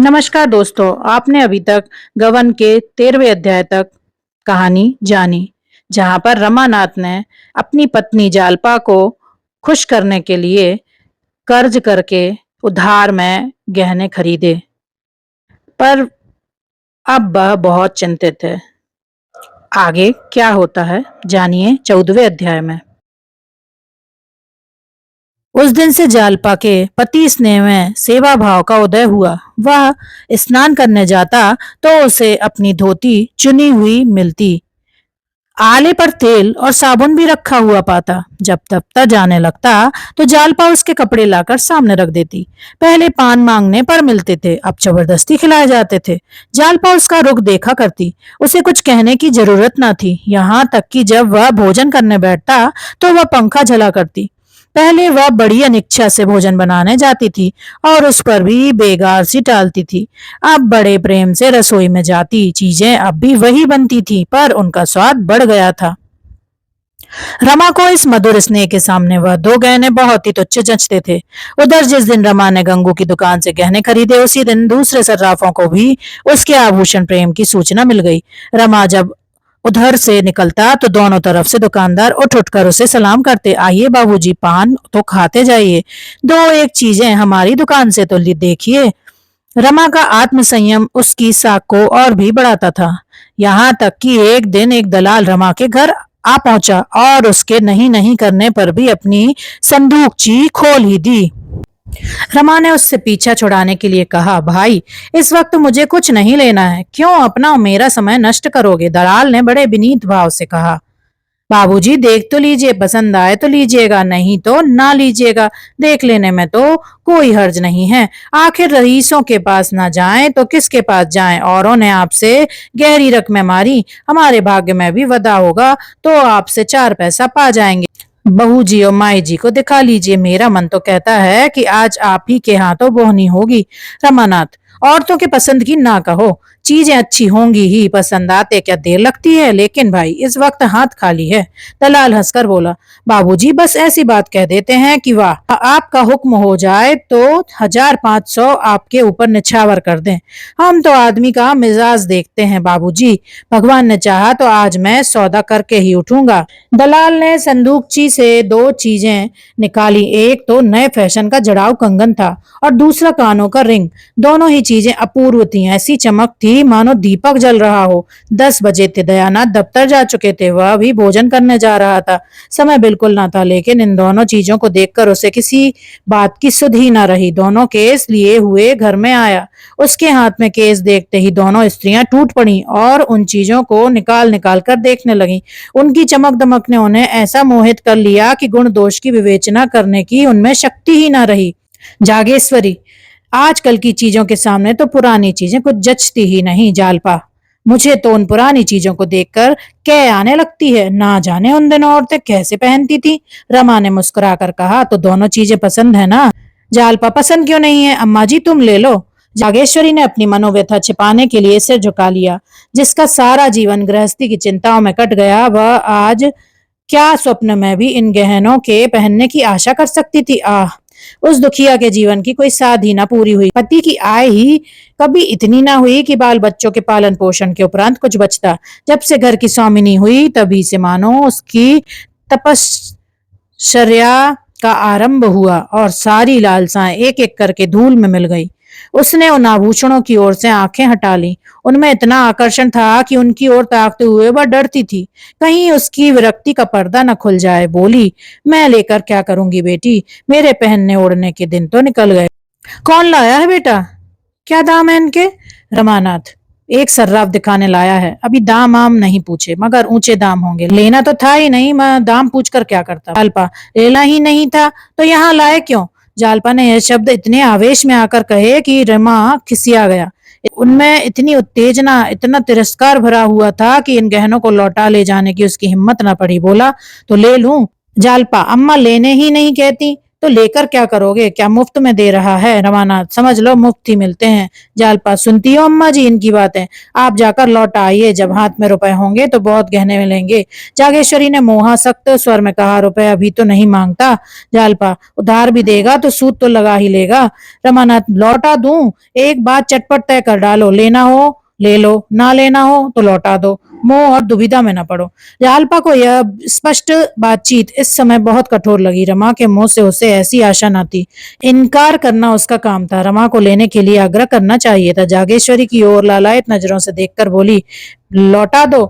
नमस्कार दोस्तों, आपने अभी तक गबन के 13वें अध्याय तक कहानी जानी, जहां पर रमानाथ ने अपनी पत्नी जालपा को खुश करने के लिए कर्ज करके उधार में गहने खरीदे। पर अब वह बहुत चिंतित है। आगे क्या होता है जानिए 14वें अध्याय में। उस दिन से जालपा के पति स्नेह में सेवा भाव का उदय हुआ। वह स्नान करने जाता तो उसे अपनी धोती चुनी हुई मिलती। आले पर तेल और साबुन भी रखा हुआ पाता। जब दफ्तर जाने लगता तो जालपा उसके कपड़े लाकर सामने रख देती। पहले पान मांगने पर मिलते थे, अब जबरदस्ती खिलाए जाते थे। जालपा उसका रुख देखा करती। उसे कुछ कहने की जरूरत न थी। यहाँ तक कि जब वह भोजन करने बैठता तो वह पंखा झला करती। पहले वह बड़ी अनिच्छा से भोजन बनाने जाती थी और उस पर भी बेगार सी टालती थी। अब बड़े प्रेम से रसोई में जाती। चीजें अब भी वही बनती थी, पर उनका स्वाद बढ़ गया था। रमा को इस मधुर स्नेह के सामने वह दो गहने बहुत ही तुच्छ जचते थे। उधर जिस दिन रमा ने गंगू की दुकान से गहने खरीदे, उसी दिन दूसरे सर्राफों को भी उसके आभूषण प्रेम की सूचना मिल गई। रमा जब उधर से निकलता तो दोनों तरफ से दुकानदार उठ उठ कर उसे सलाम करते। आइए बाबूजी, पान तो खाते जाइए, दो एक चीजें हमारी दुकान से तो देखिए। रमा का आत्मसंयम उसकी साख को और भी बढ़ाता था। यहाँ तक कि एक दिन एक दलाल रमा के घर आ पहुंचा और उसके नहीं नहीं करने पर भी अपनी संदूकची खोल ही दी। रमा ने उससे पीछा छुड़ाने के लिए कहा, भाई इस वक्त मुझे कुछ नहीं लेना है, क्यों अपना और मेरा समय नष्ट करोगे? दलाल ने बड़े विनीत भाव से कहा, बाबूजी देख तो लीजिए, पसंद आए तो लीजिएगा, नहीं तो ना लीजिएगा। देख लेने में तो कोई हर्ज नहीं है। आखिर रईसों के पास ना जाएं तो किसके पास जाएं? औरों ने आपसे गहरी रकमें मारी, हमारे भाग्य में भी वदा होगा तो आपसे 4 पैसा पा जाएंगे। बहू जी और माई जी को दिखा लीजिए। मेरा मन तो कहता है कि आज आप ही के हाथों बोहनी होगी। रमानाथ, औरतों के पसंद की ना कहो, चीजें अच्छी होंगी ही, पसंद आते क्या देर लगती है? लेकिन भाई इस वक्त हाथ खाली है। दलाल हंसकर बोला, बाबूजी बस ऐसी बात कह देते हैं कि वाह, आपका हुक्म हो जाए तो 1500 आपके ऊपर निछावर कर दें। हम तो आदमी का मिजाज देखते हैं बाबूजी, भगवान ने चाहा तो आज मैं सौदा करके ही उठूंगा। दलाल ने संदूकची से 2 चीजें निकाली। एक तो नए फैशन का जड़ाऊ कंगन था और दूसरा कानों का रिंग। दोनों ही चीजें अपूर्व थी। ऐसी चमक थी मानो दीपक जल रहा हो। 10 बजे थे। दयानाथ दफ्तर जा चुके थे, वह भी भोजन करने जा रहा था। समय बिल्कुल ना था, लेकिन इन दोनों चीजों को देखकर उसे किसी बात की सुध ही न रही। दोनों केस लिए हुए घर में आया। उसके हाथ में केस देखते ही दोनों स्त्रियां टूट पड़ी और उन चीजों को निकाल निकाल कर देखने लगी। उनकी चमक दमक ने उन्हें ऐसा मोहित कर लिया कि गुण दोष की विवेचना करने की उनमें शक्ति ही न रही। जागेश्वरी, आजकल की चीजों के सामने तो पुरानी चीजें कुछ जचती ही नहीं। जालपा, मुझे तो उन पुरानी चीजों को देखकर कै आने लगती है। ना जाने उन दिनों औरतें कैसे पहनती थी। रमा ने मुस्कुराकर कहा, तो दोनों चीजें पसंद है ना? जालपा, पसंद क्यों नहीं है, अम्मा जी तुम ले लो। जागेश्वरी ने अपनी मनोव्यथा छिपाने के लिए सिर झुका लिया। जिसका सारा जीवन गृहस्थी की चिंताओं में कट गया, वह आज क्या स्वप्न में भी इन गहनों के पहनने की आशा कर सकती थी? आह, उस दुखिया के जीवन की कोई साध ही ना पूरी हुई। पति की आय ही कभी इतनी ना हुई कि बाल बच्चों के पालन पोषण के उपरांत कुछ बचता। जब से घर की स्वामिनी हुई तभी से मानो उसकी तपश्चर्या का आरंभ हुआ और सारी लालसाएं एक एक करके धूल में मिल गई। उसने उन आभूषणों की ओर से आंखें हटा ली। उनमें इतना आकर्षण था कि उनकी ओर ताकते हुए वह डरती थी, कहीं उसकी विरक्ति का पर्दा न खुल जाए। बोली, मैं लेकर क्या करूंगी बेटी, मेरे पहनने ओढ़ने के दिन तो निकल गए। कौन लाया है बेटा? क्या दाम है इनके? रमानाथ, एक सर्राफ दिखाने लाया है। अभी दाम आम नहीं पूछे, मगर ऊंचे दाम होंगे। लेना तो था ही नहीं, मैं दाम पूछकर क्या करता। जालपा, लेना ही नहीं था तो यहाँ लाए क्यों? जालपा ने यह शब्द इतने आवेश में आकर कहे कि रमा खिसिया गया। उनमें इतनी उत्तेजना, इतना तिरस्कार भरा हुआ था कि इन गहनों को लौटा ले जाने की उसकी हिम्मत न पड़ी। बोला, तो ले लूं? जालपा, अम्मा लेने ही नहीं कहती तो लेकर क्या करोगे? क्या मुफ्त में दे रहा है? रमानाथ, समझ लो मुफ्त ही मिलते हैं। जालपा, सुनती हो अम्मा जी इनकी बातें? आप जाकर लौट आइए, जब हाथ में रुपए होंगे तो बहुत गहने मिलेंगे। जागेश्वरी ने मोहासक्त स्वर में कहा, रुपए अभी तो नहीं मांगता। जालपा, उधार भी देगा तो सूद तो लगा ही लेगा। रमानाथ, लौटा दूं? एक बात चटपट तय कर डालो, लेना हो ले लो, ना लेना हो तो लौटा दो, मोह और दुविधा में न पड़ो। जालपा को यह स्पष्ट बातचीत इस समय बहुत कठोर लगी। रमा के मुंह से उसे ऐसी आशा न थी। इनकार करना उसका काम था। रमा को लेने के लिए आग्रह करना चाहिए था। जागेश्वरी की ओर लालायित नजरों से देखकर बोली, लौटा दो,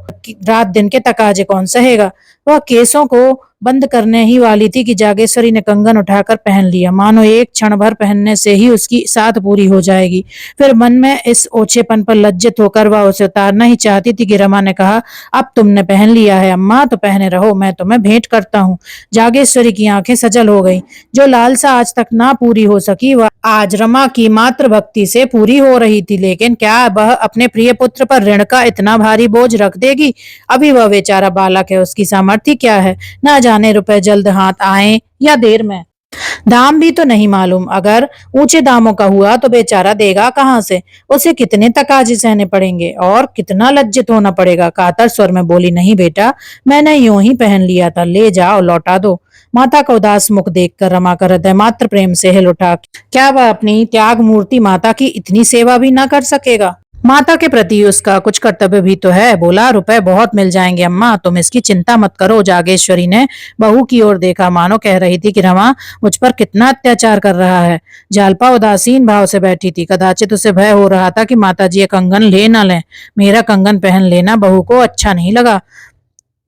रात दिन के तकाजे कौन सहेगा। वह केसों को बंद करने ही वाली थी कि जागेश्वरी ने कंगन उठाकर पहन लिया, मानो एक क्षण भर पहनने से ही उसकी साध पूरी हो जाएगी। फिर मन में इस ओछेपन पर लज्जित होकर वह उसे उतारना ही चाहती थी कि रमा ने कहा, अब तुमने पहन लिया है अम्मा तो पहने रहो, मैं तुम्हें भेंट करता हूँ। जागेश्वरी की आंखें सजल हो गईं। जो लालसा आज तक ना पूरी हो सकी वह आज रमा की मातृ भक्ति से पूरी हो रही थी। लेकिन क्या वह अपने प्रिय पुत्र पर ऋण का इतना भारी बोझ रख देगी? अभी वह बेचारा बालक है, उसकी सामर्थ्य क्या है? ना जाने रुपए जल्द हाथ आए या देर में। दाम भी तो नहीं मालूम। अगर ऊंचे दामों का हुआ तो बेचारा देगा कहाँ से? उसे कितने तकाजे सहने पड़ेंगे और कितना लज्जित होना पड़ेगा। कातर स्वर में बोली, नहीं बेटा, मैंने यूं ही पहन लिया था, ले जाओ लौटा दो। माता का उदास मुख देखकर रमा का हृदय मात्र प्रेम से हिल उठा। क्या वह अपनी त्याग मूर्ति माता की इतनी सेवा भी न कर सकेगा? माता के प्रति उसका कुछ कर्तव्य भी तो है। बोला, रुपए बहुत मिल जाएंगे अम्मा, तुम इसकी चिंता मत करो। जागेश्वरी ने बहू की ओर देखा, मानो कह रही थी कि रमा मुझ पर कितना अत्याचार कर रहा है। जालपा उदासीन भाव से बैठी थी। कदाचित उसे भय हो रहा था कि माताजी ये कंगन ले न लें। मेरा कंगन पहन लेना बहू को अच्छा नहीं लगा।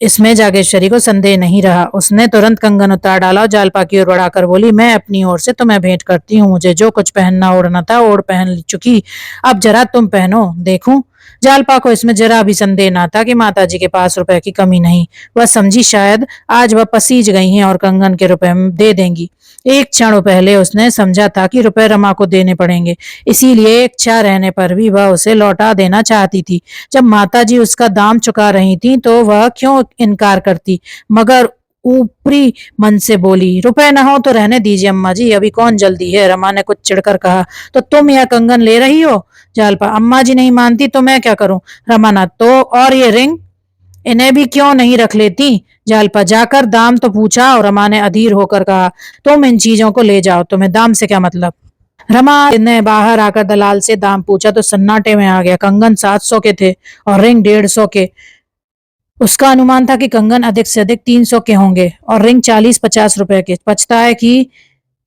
इसमें जागेश्वरी को संदेह नहीं रहा। उसने तुरंत कंगन उतार डाला और जालपा की ओर बढ़ाकर बोली, मैं अपनी ओर से तुम्हें भेंट करती हूँ। मुझे जो कुछ पहनना ओढ़ना था ओढ़ पहन चुकी, अब जरा तुम पहनो, देखूं। जालपा को इसमें जरा भी संदेह ना था कि माताजी के पास रुपए की कमी नहीं। वह समझी शायद आज वह पसीज गई हैं और कंगन के रुपए दे देंगी। एक क्षण पहले उसने समझा था कि रुपए रमा को देने पड़ेंगे, इसीलिए इच्छा रहने पर भी वह उसे लौटा देना चाहती थी। जब माताजी उसका दाम चुका रही थी तो वह क्यों इनकार करती? मगर ऊपरी मन से बोली, रुपए न हो तो रहने दीजिए अम्मा जी, अभी कौन जल्दी है। रमा ने कुछ चिढ़कर कहा, तो तुम यह कंगन ले रही हो? जालपा, अम्मा जी नहीं मानती तो मैं क्या करूं? रमानाथ, तो और ये रिंग, इन्हें भी क्यों नहीं रख लेती? जालपा, जाकर दाम तो पूछा। और रमा ने अधीर होकर कहा, तुम इन चीजों को ले जाओ, तुम्हें दाम से क्या मतलब? रमा ने बाहर आकर दलाल से दाम पूछा तो सन्नाटे में आ गया। कंगन 700 के थे और रिंग 150 के। उसका अनुमान था कि कंगन अधिक से अधिक 300 के होंगे और रिंग 40-50 रुपए के। पछता है कि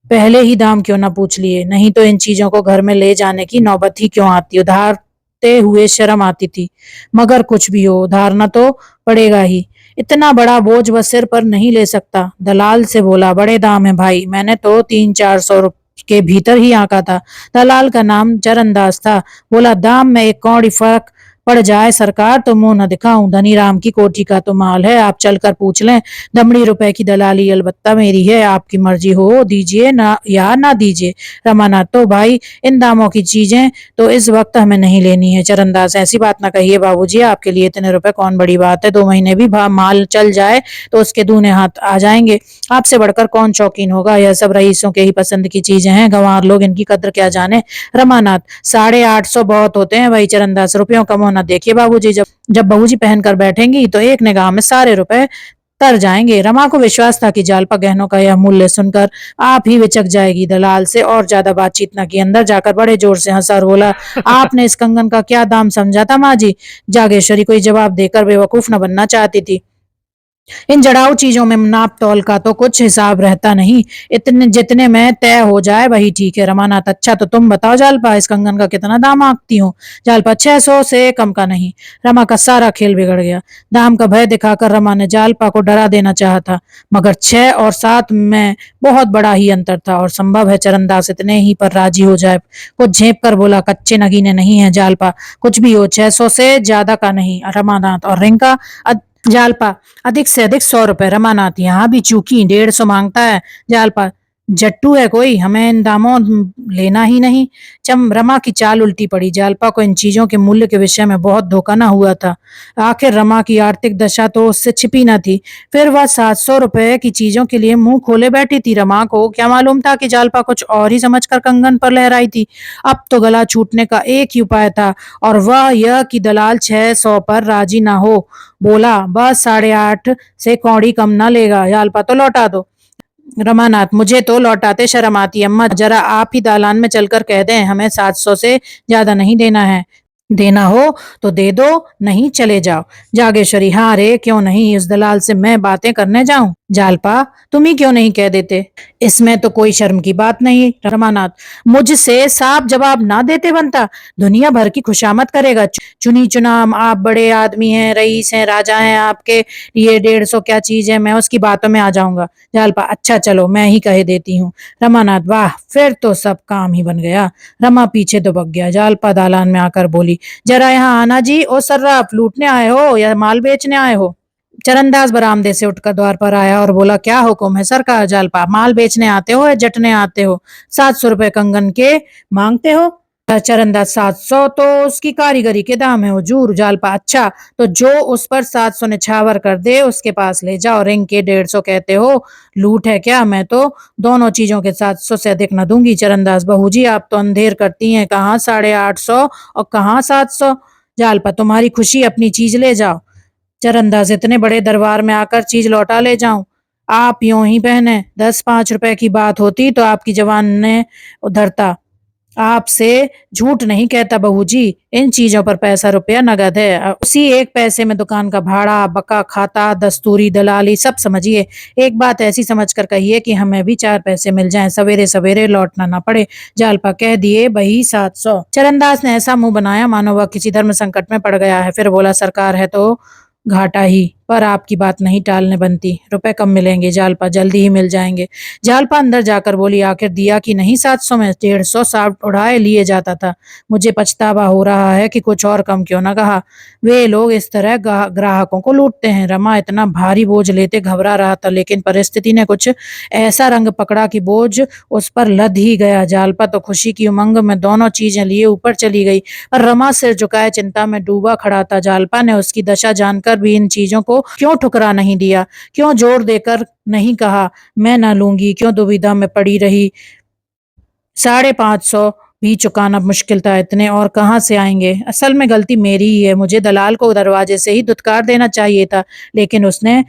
पहले ही दाम क्यों ना पूछ लिए, नहीं तो इन चीजों को घर में ले जाने की नौबत ही क्यों आती। उधारते हुए शर्म आती थी, मगर कुछ भी हो उधारना तो पड़ेगा ही। इतना बड़ा बोझ वह सिर पर नहीं ले सकता। दलाल से बोला, बड़े दाम है भाई, मैंने तो 300-400 के भीतर ही आंका था। दलाल का नाम चरणदास था। बोला, दाम में एक कौड़ी फर्क पड़ जाए सरकार तो मुंह न दिखाऊं। धनीराम की कोठी का तो माल है, आप चलकर पूछ लें। दमड़ी रुपए की दलाली अलबत्ता मेरी है, आपकी मर्जी हो दीजिए ना या ना दीजिए। रमानाथ, तो भाई इन दामों की चीजें तो इस वक्त हमें नहीं लेनी है। चरणदास, ऐसी बात ना कहिए बाबूजी, आपके लिए इतने रुपए कौन बड़ी बात है। 2 महीने भी माल चल जाए तो उसके दूने हाथ आ जाएंगे। आपसे बढ़कर कौन शौकीन होगा, यह सब रईसों के ही पसंद की चीजें हैं, गंवार लोग इनकी कद्र क्या जाने। रमानाथ, 850 बहुत होते हैं भाई चरणदास, रुपयों का मुंह न देखिए बाबूजी, जब जब बहूजी पहन कर बैठेंगी तो एक निगाह में सारे रुपए तर जाएंगे। रमा को विश्वास था कि जालपा गहनों का यह मूल्य सुनकर आप ही विचक जाएगी। दलाल से और ज्यादा बातचीत न की, अंदर जाकर बड़े जोर से हंसा और बोला, आपने इस कंगन का क्या दाम समझा था माँ जी? जागेश्वरी कोई जवाब देकर बेवकूफ न बनना चाहती थी। इन जड़ाऊ चीजों में नाप तौल का तो कुछ हिसाब रहता नहीं, इतने जितने में तय हो जाए वही ठीक है। रमानाथ, अच्छा तो तुम बताओ जालपा, इस कंगन का कितना दाम आंकती हो? जालपा, 600 से कम का नहीं। रमा का सारा खेल बिगड़ गया। दाम का भय दिखाकर रमा ने जालपा को डरा देना चाहा था, मगर 6 और 7 में बहुत बड़ा ही अंतर था और संभव है चरणदास इतने ही पर राजी हो जाए। कुछ झेप कर बोला, कच्चे नगीने नहीं है जालपा, कुछ भी हो 600 से ज्यादा का नहीं। रमानाथ, और रिंग का? जालपा, अधिक से अधिक 100 रुपए। रमानाथ, यहाँ भी चूकी, 150 मांगता है। जालपा, जट्टू है कोई, हमें इन दामों लेना ही नहीं। रमा की चाल उल्टी पड़ी। जालपा को इन चीजों के मूल्य के विषय में बहुत धोखा न हुआ था। आखिर रमा की आर्थिक दशा तो उससे छिपी न थी। फिर वह 700 रुपए की चीजों के लिए मुंह खोले बैठी थी। रमा को क्या मालूम था कि जालपा कुछ और ही समझकर कंगन पर लहराई थी। अब तो गला छूटने का एक ही उपाय था, और वह यह कि दलाल 600 पर राजी ना हो। बोला, बस 8.5 से कौड़ी कम न लेगा। जालपा, तो लौटा दो। रमानाथ, मुझे तो लौटाते शर्म आती। अम्मा, जरा आप ही दालान में चलकर कह दें, हमें 700 से ज्यादा नहीं देना है। देना हो तो दे दो, नहीं चले जाओ। जागेश्वरी, हाँ रे, क्यों नहीं, इस दलाल से मैं बातें करने जाऊं? जालपा, तुम ही क्यों नहीं कह देते? इसमें तो कोई शर्म की बात नहीं। रमानाथ, मुझसे साफ जवाब ना देते बनता। दुनिया भर की खुशामद करेगा। चुनी चुना आप बड़े आदमी हैं, रईस हैं, राजा हैं, आपके ये 150 क्या चीज है, मैं उसकी बातों में आ जाऊंगा। जालपा, अच्छा चलो, मैं ही कह देती हूँ। रमानाथ, वाह, फिर तो सब काम ही बन गया। रमा पीछे दुबक गया। जालपा दालान में आकर बोली, जरा यहाँ आना जी। ओ सर्राफ, लूटने आए हो या माल बेचने आए हो? चरणदास बरामदे से उठकर द्वार पर आया और बोला, क्या हुक्म है सरकार? जालपा, माल बेचने आते हो या जटने आते हो? 700 रुपए कंगन के मांगते हो? चरणदास, 700 तो उसकी कारीगरी के दाम है हुजूर। जालपा, अच्छा, तो जो उस पर 700 निछावर कर दे उसके पास ले जाओ। रिंग के 150 कहते हो, लूट है क्या? मैं तो दोनों चीजों के 700 से अधिक न दूंगी। चरणदास, बहू जी, आप तो अंधेर करती हैं, कहाँ 850 और कहाँ 700। जालपा, तुम्हारी खुशी, अपनी चीज ले जाओ। चरणदास, इतने बड़े दरबार में आकर चीज लौटा ले जाऊं? आप यूं ही पहने। 10-5 रुपए की बात होती तो आपकी जवान ने उधरता। आपसे झूठ नहीं कहता बहू जी, इन चीजों पर पैसा रुपया नगद है। उसी एक पैसे में दुकान का भाड़ा, बका खाता, दस्तूरी, दलाली सब समझिए। एक बात ऐसी समझकर कहिए कि हमें भी 4 पैसे मिल जाएं, सवेरे सवेरे लौटना ना पड़े। जालपा, कह दिए बही 700। चरणदास ने ऐसा मुंह बनाया मानो वह किसी धर्म संकट में पड़ गया है। फिर बोला, सरकार है तो घाटा ही, पर आपकी बात नहीं टालने बनती। रुपए कम मिलेंगे जालपा, जल्दी ही मिल जाएंगे। जालपा अंदर जाकर बोली, आखिर दिया कि नहीं 700 में? 150 साफ उड़ाए लिए जाता था। मुझे पछतावा हो रहा है कि कुछ और कम क्यों ना कहा। वे लोग इस तरह ग्राहकों को लूटते हैं। रमा इतना भारी बोझ लेते घबरा रहा था, लेकिन परिस्थिति ने कुछ ऐसा रंग पकड़ा कि बोझ उस पर लद ही गया। जालपा तो खुशी की उमंग में दोनों चीजें लिए ऊपर चली गई, पर रमा सिर झुकाए चिंता में डूबा खड़ा था। जालपा ने उसकी दशा जानकर भी इन चीजों को क्यों ठुकरा नहीं दिया? क्यों जोर देकर नहीं कहा, मैं ना लूंगी? क्यों दुविधा में पड़ी रही? 550 भी चुकाना मुश्किल था, इतने और कहाँ से आएंगे? असल में गलती मेरी ही है, मुझे दलाल को दरवाजे से ही धुतकार देना चाहिए था, लेकिन उसने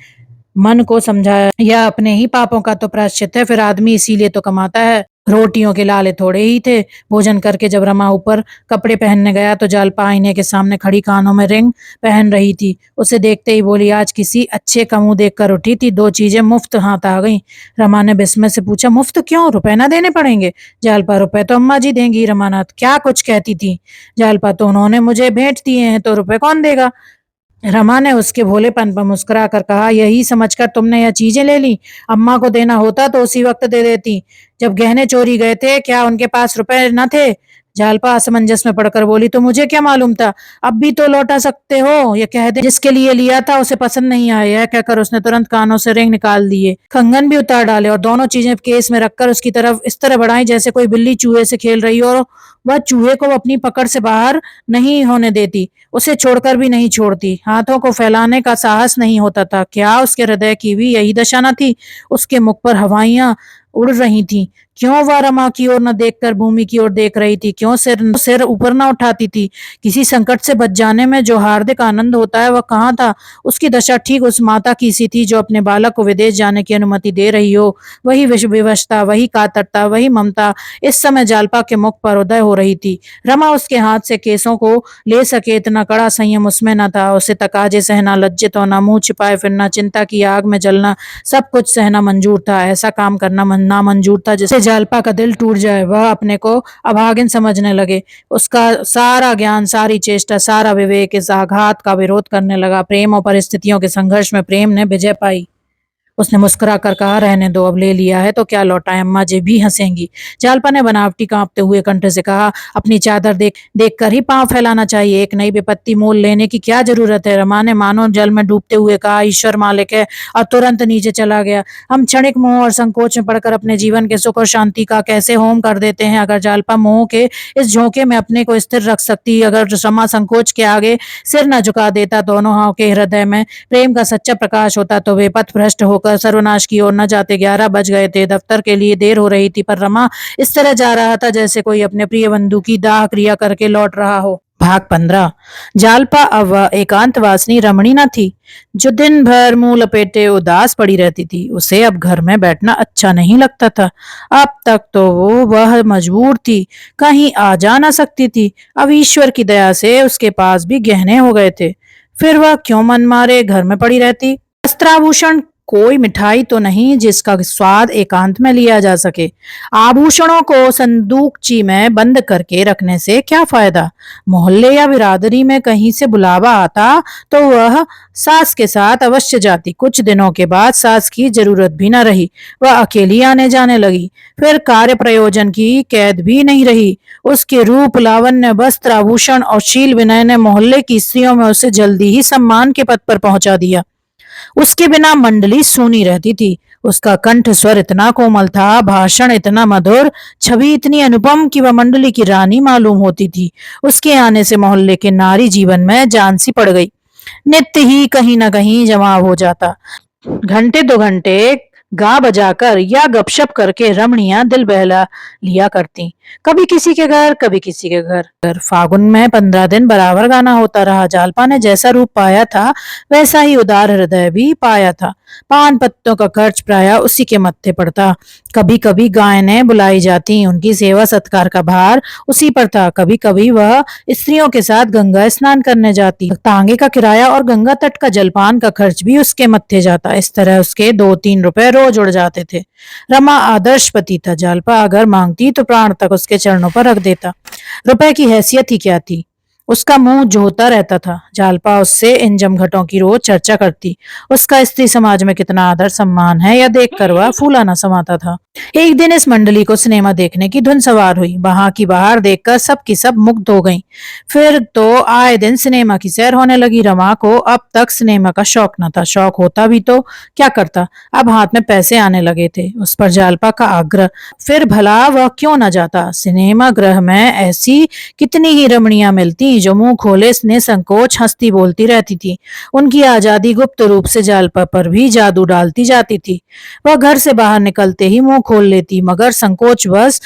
मन को समझाया, यह अपने ही पापों का तो प्रायश्चित है। फिर आदमी इसीलिए तो कमाता है। रोटियों के लाले थोड़े ही थे। भोजन करके जब रमा ऊपर कपड़े पहनने गया तो जालपा आईने के सामने खड़ी कानों में रिंग पहन रही थी। उसे देखते ही बोली, आज किसी अच्छे का मुंह देखकर उठी थी, 2 चीजें मुफ्त हाथ आ गईं। रमा ने विस्मय से पूछा, मुफ्त क्यों? रुपए ना देने पड़ेंगे? जालपा, रुपए तो अम्मा जी देंगी। रमानाथ, क्या कुछ कहती थी? जालपा, तो उन्होंने मुझे भेंट दिए हैं, तो रुपए कौन देगा? रमा ने उसके भोलेपन पर मुस्कुरा कर कहा, यही समझकर तुमने यह चीजें ले ली? अम्मा को देना होता तो उसी वक्त दे देती, जब गहने चोरी गए थे। क्या उनके पास रुपए न थे? जालपा असमंजस में पड़कर बोली, तो मुझे क्या मालूम था? अब भी तो लौटा सकते हो। ये कह दे, जिसके लिए लिया था उसे पसंद नहीं आया। यह कहकर उसने तुरंत कानों से रिंग निकाल दिए, कंगन भी उतार डाले और दोनों चीजें केस में रखकर उसकी तरफ इस तरह बढ़ाई जैसे कोई बिल्ली चूहे से खेल रही हो, और वह चूहे को अपनी पकड़ से बाहर नहीं होने देती, उसे छोड़कर भी नहीं छोड़ती। हाथों को फैलाने का साहस नहीं होता था। क्या उसके हृदय की भी यही दशा न थी? उसके मुख पर हवाइयां उड़ रही थीं। क्यों वह रमा की ओर न देखकर भूमि की ओर देख रही थी? क्यों सिर सिर ऊपर न उठाती थी? किसी संकट से बच जाने में जो हार्दिक आनंद होता है वह कहाँ था? उसकी दशा ठीक उस माता की सी थी जो अपने बालक को विदेश जाने की अनुमति दे रही हो। वही विवशता, वही कातरता, वही ममता इस समय जालपा के मुख पर उदय हो रही थी। रमा उसके हाथ से केसों को ले सके इतना कड़ा संयम उसमें न था। उसे तकाजे सहना, लज्जित होना, मुंह छिपाए फिरना, चिंता की आग में जलना, सब कुछ सहना मंजूर था। ऐसा काम करना नामंजूर था जिससे जालपा का दिल टूट जाए, वह अपने को अभागिन समझने लगे। उसका सारा ज्ञान, सारी चेष्टा, सारा विवेक इस आघात का विरोध करने लगा। प्रेम और परिस्थितियों के संघर्ष में प्रेम ने विजय पाई। उसने मुस्कुरा कर कहा, रहने दो, अब ले लिया है तो क्या लौटाएं, अम्मा जी भी हंसेंगी। जालपा ने बनावटी कांपते हुए कंठ से कहा, अपनी चादर देख कर ही पांव फैलाना चाहिए, एक नई विपत्ति मोल लेने की क्या जरूरत है। रमा ने मानो जल में डूबते हुए कहा, ईश्वर मालिक है, और तुरंत नीचे चला गया। हम क्षणिक मोह और संकोच में पड़कर अपने जीवन के सुख और शांति का कैसे होम कर देते हैं। अगर जालपा मोह के इस झोंके में अपने को स्थिर रख सकती, अगर रमा संकोच के आगे सिर न झुका देता, दोनों के हृदय में प्रेम का सच्चा प्रकाश होता, तो वे पथ भ्रष्ट होकर सर्वनाश की ओर न जाते। 11 बज गए थे, दफ्तर के लिए देर हो रही थी, पर रमा इस तरह जा रहा था जैसे कोई अपने प्रिय बंधु की दाह क्रिया करके लौट रहा हो। भाग 15। जालपा अब वह एकांतवासिनी रमणी न थी, जो दिन भर मुंह लपेटे उदास पड़ी रहती थी। उसे अब घर में बैठना अच्छा नहीं लगता था। अब तक तो वह मजबूर थी, कहीं आ जा ना सकती थी। अब ईश्वर की दया से उसके पास भी गहने हो गए थे। फिर वह क्यों मन मारे घर में पड़ी रहती। वस्त्राभूषण, कोई मिठाई तो नहीं जिसका स्वाद एकांत में लिया जा सके। आभूषणों को संदूकची में बंद करके रखने से क्या फायदा। मोहल्ले या बिरादरी में कहीं से बुलावा आता तो वह सास के साथ अवश्य जाती। कुछ दिनों के बाद सास की जरूरत भी न रही, वह अकेली आने जाने लगी। फिर कार्य प्रयोजन की कैद भी नहीं रही। उसके रूप, लावण्य, वस्त्र, आभूषण और शील विनय ने मोहल्ले की स्त्रियों में उसे जल्दी ही सम्मान के पद पर पहुंचा दिया। उसके बिना मंडली सूनी रहती थी। उसका कंठ स्वर इतना कोमल था, भाषण इतना मधुर, छवि इतनी अनुपम कि वह मंडली की रानी मालूम होती थी। उसके आने से मोहल्ले के नारी जीवन में जान सी पड़ गई। नित्य ही कहीं न कहीं जमा हो जाता। घंटे 2 घंटे गा बजाकर या गपशप करके रमणियां दिल बहला लिया करती। कभी किसी के घर, कभी किसी के घर। फागुन में 15 दिन बराबर गाना होता रहा। जालपा ने जैसा रूप पाया था, वैसा ही उदार हृदय भी पाया था। पान पत्तों का खर्च प्रायः उसी के मत्थे पड़ता। कभी कभी गायें बुलाई जाती, उनकी सेवा सत्कार का भार उसी पर था। कभी कभी वह स्त्रियों के साथ गंगा स्नान करने जाती। तांगे का किराया और गंगा तट का जलपान का खर्च भी उसके मत्थे जाता। इस तरह उसके 2-3 रुपए रोज उड़ जाते थे। रमा आदर्श पति था। जालपा अगर मांगती तो प्राण तक उसके चरणों पर रख देता। रुपए की हैसियत ही क्या थी, उसका मुंह जोता रहता था। जालपा उससे इन जमघटों की रोज चर्चा करती। उसका स्त्री समाज में कितना आदर सम्मान है, यह देखकर वह फूला न समाता था। एक दिन इस मंडली को सिनेमा देखने की धुन सवार हुई। वहां की बाहर देखकर सब की सब मुग्ध हो गईं। फिर तो आए दिन सिनेमा की सैर होने लगी। रमा को अब तक सिनेमा का शौक न था। शौक होता भी तो क्या करता, अब हाथ में पैसे आने लगे थे। उस पर जालपा का आग्रह, फिर भला वह क्यों न जाता। सिनेमा गृह में ऐसी कितनी ही रमणियां मिलती जो मुंह खोले निसंकोच हंसती बोलती रहती थी। उनकी आजादी गुप्त रूप से जालपा पर भी जादू डालती जाती थी। वह घर से बाहर निकलते ही मुंह खोल लेती, मगर संकोच बस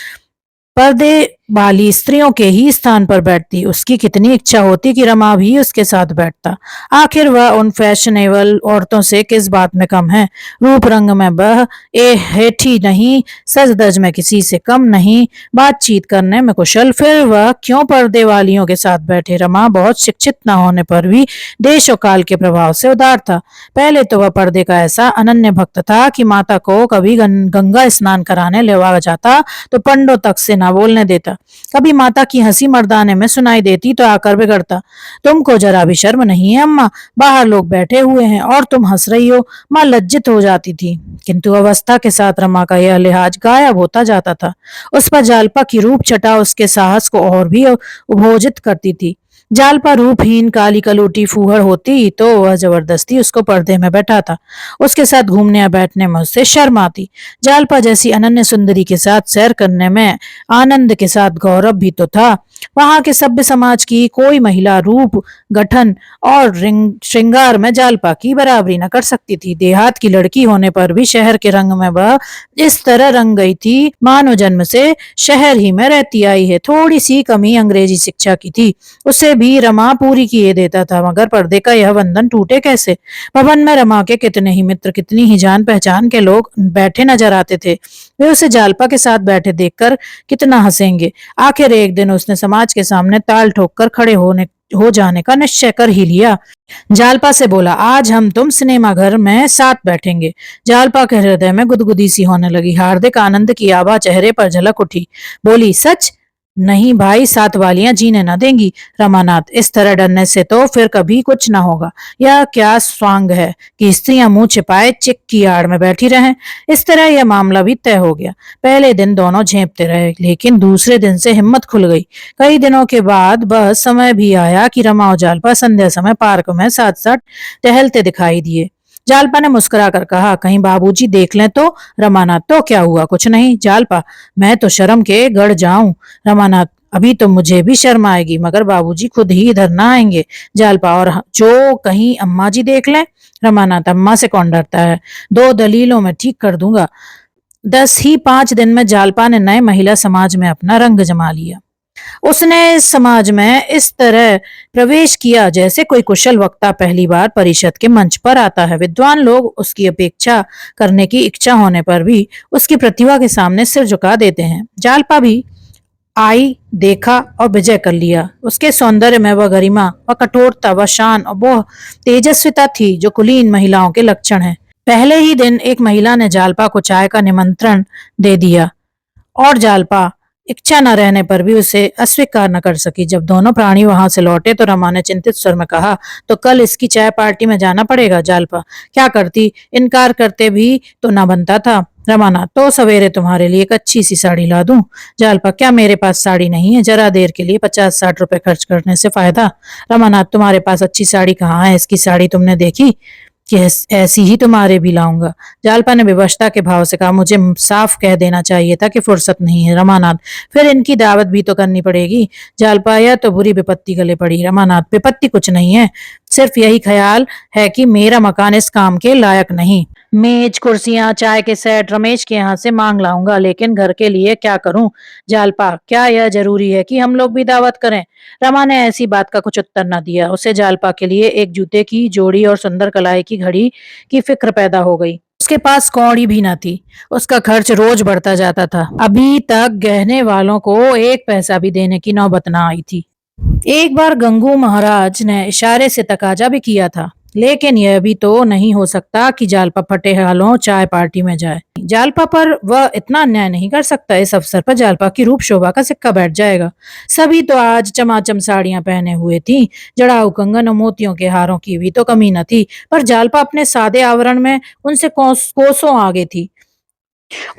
पर्दे वाली स्त्रियों के ही स्थान पर बैठती। उसकी कितनी इच्छा होती कि रमा भी उसके साथ बैठता। आखिर वह उन फैशनेबल औरतों से किस बात में कम है। रूप रंग में वह हेठी नहीं, सज धज में किसी से कम नहीं, बातचीत करने में कुशल। फिर वह क्यों पर्दे वालियों के साथ बैठे। रमा बहुत शिक्षित न होने पर भी देश और काल के प्रभाव से उदार था। पहले तो वह पर्दे का ऐसा अनन्य भक्त था कि माता को कभी गंगा स्नान कराने लेवा जाता तो पंडों तक से न बोलने देता। कभी माता की हंसी मर्दाने में सुनाई देती तो आकर बिगड़ता, तुमको जरा भी शर्म नहीं है अम्मा, बाहर लोग बैठे हुए हैं और तुम हंस रही हो। माँ लज्जित हो जाती थी, किंतु अवस्था के साथ रमा का यह लिहाज गायब होता जाता था। उस पर जालपा की रूप छटा उसके साहस को और भी उभोजित करती थी। जालपा रूपहीन काली कलूटी फूहड़ होती तो वह जबरदस्ती उसको पर्दे में बैठाता। उसके साथ घूमने या बैठने में उससे शर्म आती। जालपा जैसी अनन्य सुंदरी के साथ सैर करने में आनंद के साथ गौरव भी तो था। वहां के सभ्य समाज की कोई महिला रूप, गठन और श्रृंगार में जालपा की बराबरी न कर सकती थी। देहात की लड़की होने पर भी शहर के रंग में वह इस तरह रंग गई थी मानो जन्म से शहर ही में रहती आई है। थोड़ी सी कमी अंग्रेजी शिक्षा की थी, उसे भी रमा पूरी किए देता था, मगर पर्दे का यह बंधन टूटे कैसे। भवन में रमा के कितने ही मित्र, कितनी ही जान पहचान के लोग बैठे नजर आते थे। वे उसे जालपा के साथ बैठे देखकर कितना हंसेंगे। आखिर एक दिन उसने समाज के सामने ताल ठोककर खड़े हो जाने का निश्चय कर ही लिया। जालपा से बोला, आज हम तुम सिनेमा घर में साथ बैठेंगे। जालपा के हृदय में गुदगुदी सी होने लगी। हार्दिक आनंद की आभा चेहरे पर झलक उठी। बोली, सच? नहीं भाई, साथ वालियां जीने न देंगी। रमानाथ, इस तरह डरने से तो फिर कभी कुछ ना होगा। यह क्या स्वांग है कि स्त्रियां मुंह छिपाए चिक की आड़ में बैठी रहें। इस तरह यह मामला भी तय हो गया। पहले दिन दोनों झेपते रहे, लेकिन दूसरे दिन से हिम्मत खुल गई। कई दिनों के बाद बस समय भी आया कि रमा और जालपा संध्या समय पार्क में साथ साथ टहलते दिखाई दिए। जालपा ने मुस्कुरा कर कहा, कहीं बाबूजी देख लें तो। रमानाथ, तो क्या हुआ? कुछ नहीं। जालपा, मैं तो शर्म के गड़ जाऊं। रमानाथ, अभी तो मुझे भी शर्म आएगी, मगर बाबूजी खुद ही इधर ना आएंगे। जालपा, और जो कहीं अम्मा जी देख लें। रमानाथ, अम्मा से कौन डरता है? दो दलीलों में ठीक कर दूंगा। 5 दिन में जालपा ने नए महिला समाज में अपना रंग जमा लिया। उसने समाज में इस तरह प्रवेश किया जैसे कोई कुशल वक्ता पहली बार परिषद के मंच पर आता है। विद्वान लोग उसकी अपेक्षा करने की इच्छा होने पर भी उसकी प्रतिभा के सामने सिर झुका देते हैं। जालपा भी आई, देखा और विजय कर लिया। उसके सौंदर्य में वह गरिमा, वह कठोरता, वह शान और वह तेजस्विता थी जो कुलीन महिलाओं के लक्षण है। पहले ही दिन एक महिला ने जालपा को चाय का निमंत्रण दे दिया और जालपा इच्छा न रहने पर भी उसे अस्वीकार न कर सकी। जब दोनों प्राणी वहां से लौटे तो रमा ने चिंतित स्वर में कहा, तो कल इसकी चाय पार्टी में जाना पड़ेगा। जालपा, क्या करती, इनकार करते भी तो ना बनता था। रमानाथ, तो सवेरे तुम्हारे लिए एक अच्छी सी साड़ी ला दूं। जालपा, क्या मेरे पास साड़ी नहीं है? जरा देर के लिए 50-60 रुपए खर्च करने से फायदा। रमानाथ, तुम्हारे पास अच्छी साड़ी कहाँ है? इसकी साड़ी तुमने देखी कि ऐसी ही तुम्हारे भी लाऊंगा। जालपा ने विवशता के भाव से कहा, मुझे साफ कह देना चाहिए था कि फुर्सत नहीं है। रमानाथ, फिर इनकी दावत भी तो करनी पड़ेगी। जालपा, यह तो बुरी विपत्ति गले पड़ी। रमानाथ, विपत्ति कुछ नहीं है, सिर्फ यही ख्याल है कि मेरा मकान इस काम के लायक नहीं। मेज, कुर्सियां, चाय के सेट रमेश के यहाँ से मांग लाऊंगा, लेकिन घर के लिए क्या करूं? जालपा, क्या यह जरूरी है कि हम लोग भी दावत करें? रमा ने ऐसी बात का कुछ उत्तर न दिया। उसे जालपा के लिए एक जूते की जोड़ी और सुंदर कलाई की घड़ी की फिक्र पैदा हो गई। उसके पास कौड़ी भी न थी। उसका खर्च रोज बढ़ता जाता था। अभी तक गहने वालों को एक पैसा भी देने की नौबत न आई थी। एक बार गंगू महाराज ने इशारे से तकाजा भी किया था, लेकिन यह भी तो नहीं हो सकता कि जालपा फटे हालों चाय पार्टी में जाए। जालपा पर वह इतना अन्याय नहीं कर सकता। इस अवसर पर जालपा की रूप शोभा का सिक्का बैठ जाएगा। सभी तो आज चमाचम साड़ियां पहने हुए थी, जड़ाऊ कंगन और मोतियों के हारों की भी तो कमी न थी, पर जालपा अपने सादे आवरण में उनसे कोसों आगे थी।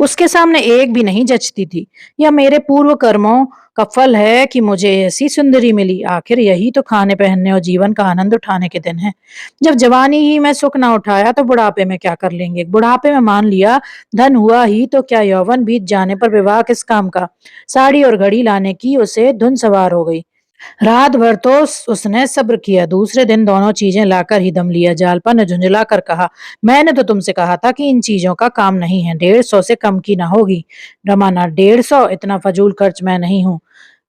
उसके सामने एक भी नहीं जचती थी। यह मेरे पूर्व कर्मों का फल है कि मुझे ऐसी सुंदरी मिली। आखिर यही तो खाने पहनने और जीवन का आनंद उठाने के दिन है। जब जवानी ही में सुख ना उठाया तो बुढ़ापे में क्या कर लेंगे? बुढ़ापे में मान लिया धन हुआ ही तो क्या, यौवन बीत जाने पर विवाह किस काम का? साड़ी और घड़ी लाने की उसे धुन सवार हो गई। रात भर तो उसने सब्र किया। दूसरे दिन दोनों चीजें लाकर ही दम लिया। जालपा ने झुंझला कर कहा, मैंने तो तुमसे कहा था कि इन चीजों का काम नहीं है। 150 से कम की ना होगी। रमाना, 150? इतना फजूल खर्च मैं नहीं हूँ।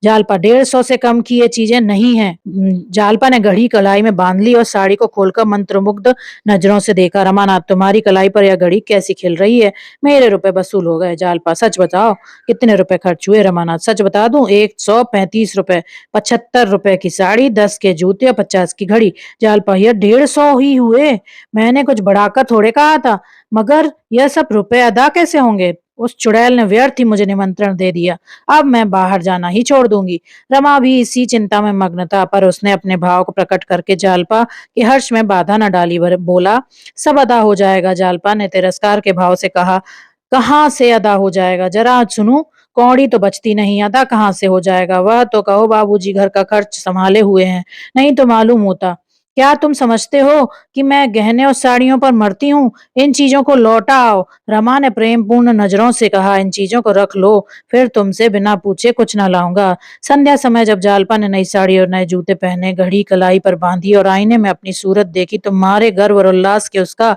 जालपा, 150 से कम की ये चीजें नहीं है। जालपा ने घड़ी कलाई में बांध ली और साड़ी को खोलकर मंत्रमुग्ध नजरों से देखा। रमानाथ, तुम्हारी कलाई पर यह घड़ी कैसी खिल रही है? मेरे रुपए वसूल हो गए। जालपा, सच बताओ कितने रुपए खर्च हुए? रमानाथ, सच बता दूं, 135 रुपए। 75 रुपए की साड़ी, 10 के जूते और 50 की घड़ी। जालपा, यह 150 ही हुए। मैंने कुछ बढ़ाकर थोड़े कहा था। मगर यह सब रुपए अदा कैसे होंगे? उस चुड़ैल ने व्यर्थ ही मुझे निमंत्रण दे दिया। अब मैं बाहर जाना ही छोड़ दूंगी। रमा भी इसी चिंता में मग्न था, पर उसने अपने भाव को प्रकट करके जालपा के हर्ष में बाधा न डाली। बोला, सब अदा हो जाएगा। जालपा ने तिरस्कार के भाव से कहा, कहाँ से अदा हो जाएगा? जरा सुनूं, कौड़ी तो बचती नहीं, अदा कहाँ से हो जाएगा? वह तो कहो बाबूजी घर का खर्च संभाले हुए हैं, नहीं तो मालूम होता। क्या तुम समझते हो कि मैं गहने और साड़ियों पर मरती हूँ? इन चीजों को लौटा आओ। रमा ने प्रेमपूर्ण नजरों से कहा, इन चीजों को रख लो, फिर तुमसे बिना पूछे कुछ न लाऊंगा। संध्या समय जब जालपा ने नई साड़ी और नए जूते पहने, घड़ी कलाई पर बांधी और आईने में अपनी सूरत देखी तो मारे गर्व और उल्लास के उसका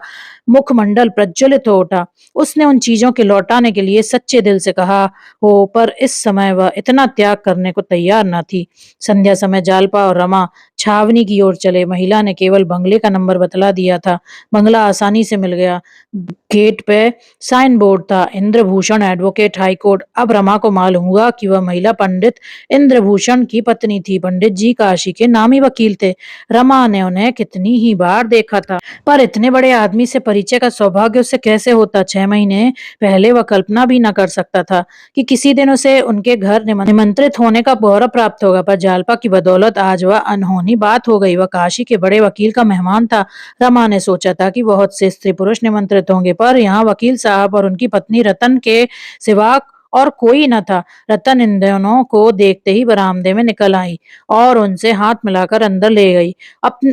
मुखमंडल प्रज्वलित हो उठा। उसने उन चीजों के लौटाने के लिए सच्चे दिल से कहा हो, पर इस समय वह इतना त्याग करने को तैयार न थी। संध्या समय जालपा और रमा छावनी की ओर चले। महिला ने केवल बंगले का नंबर बतला दिया था। बंगला आसानी से मिल गया। गेट पे साइन बोर्ड था, इंद्रभूषण एडवोकेट हाई कोर्ट। अब रमा को मालूम हुआ कि वह महिला पंडित इंद्रभूषण की पत्नी थी। पंडित जी काशी के नामी वकील थे। रमा ने उन्हें कितनी ही बार देखा था, पर इतने बड़े आदमी से परिचय का सौभाग्य उसे कैसे होता। 6 महीने पहले वह कल्पना भी न कर सकता था कि किसी दिन उसे उनके घर निमंत्रित होने का गौरव प्राप्त होगा, पर जालपा की बदौलत आज वह अनहोनी बात हो गई। वह काशी के बड़े वकील का मेहमान था। रमा ने सोचा था कि बहुत से स्त्री पुरुष निमंत्रित होंगे, पर यहाँ वकील साहब और उनकी पत्नी रतन के सिवा और कोई न था। रतन इन दोनों को देखते ही बरामदे में निकल आई और उनसे हाथ मिलाकर अंदर ले गई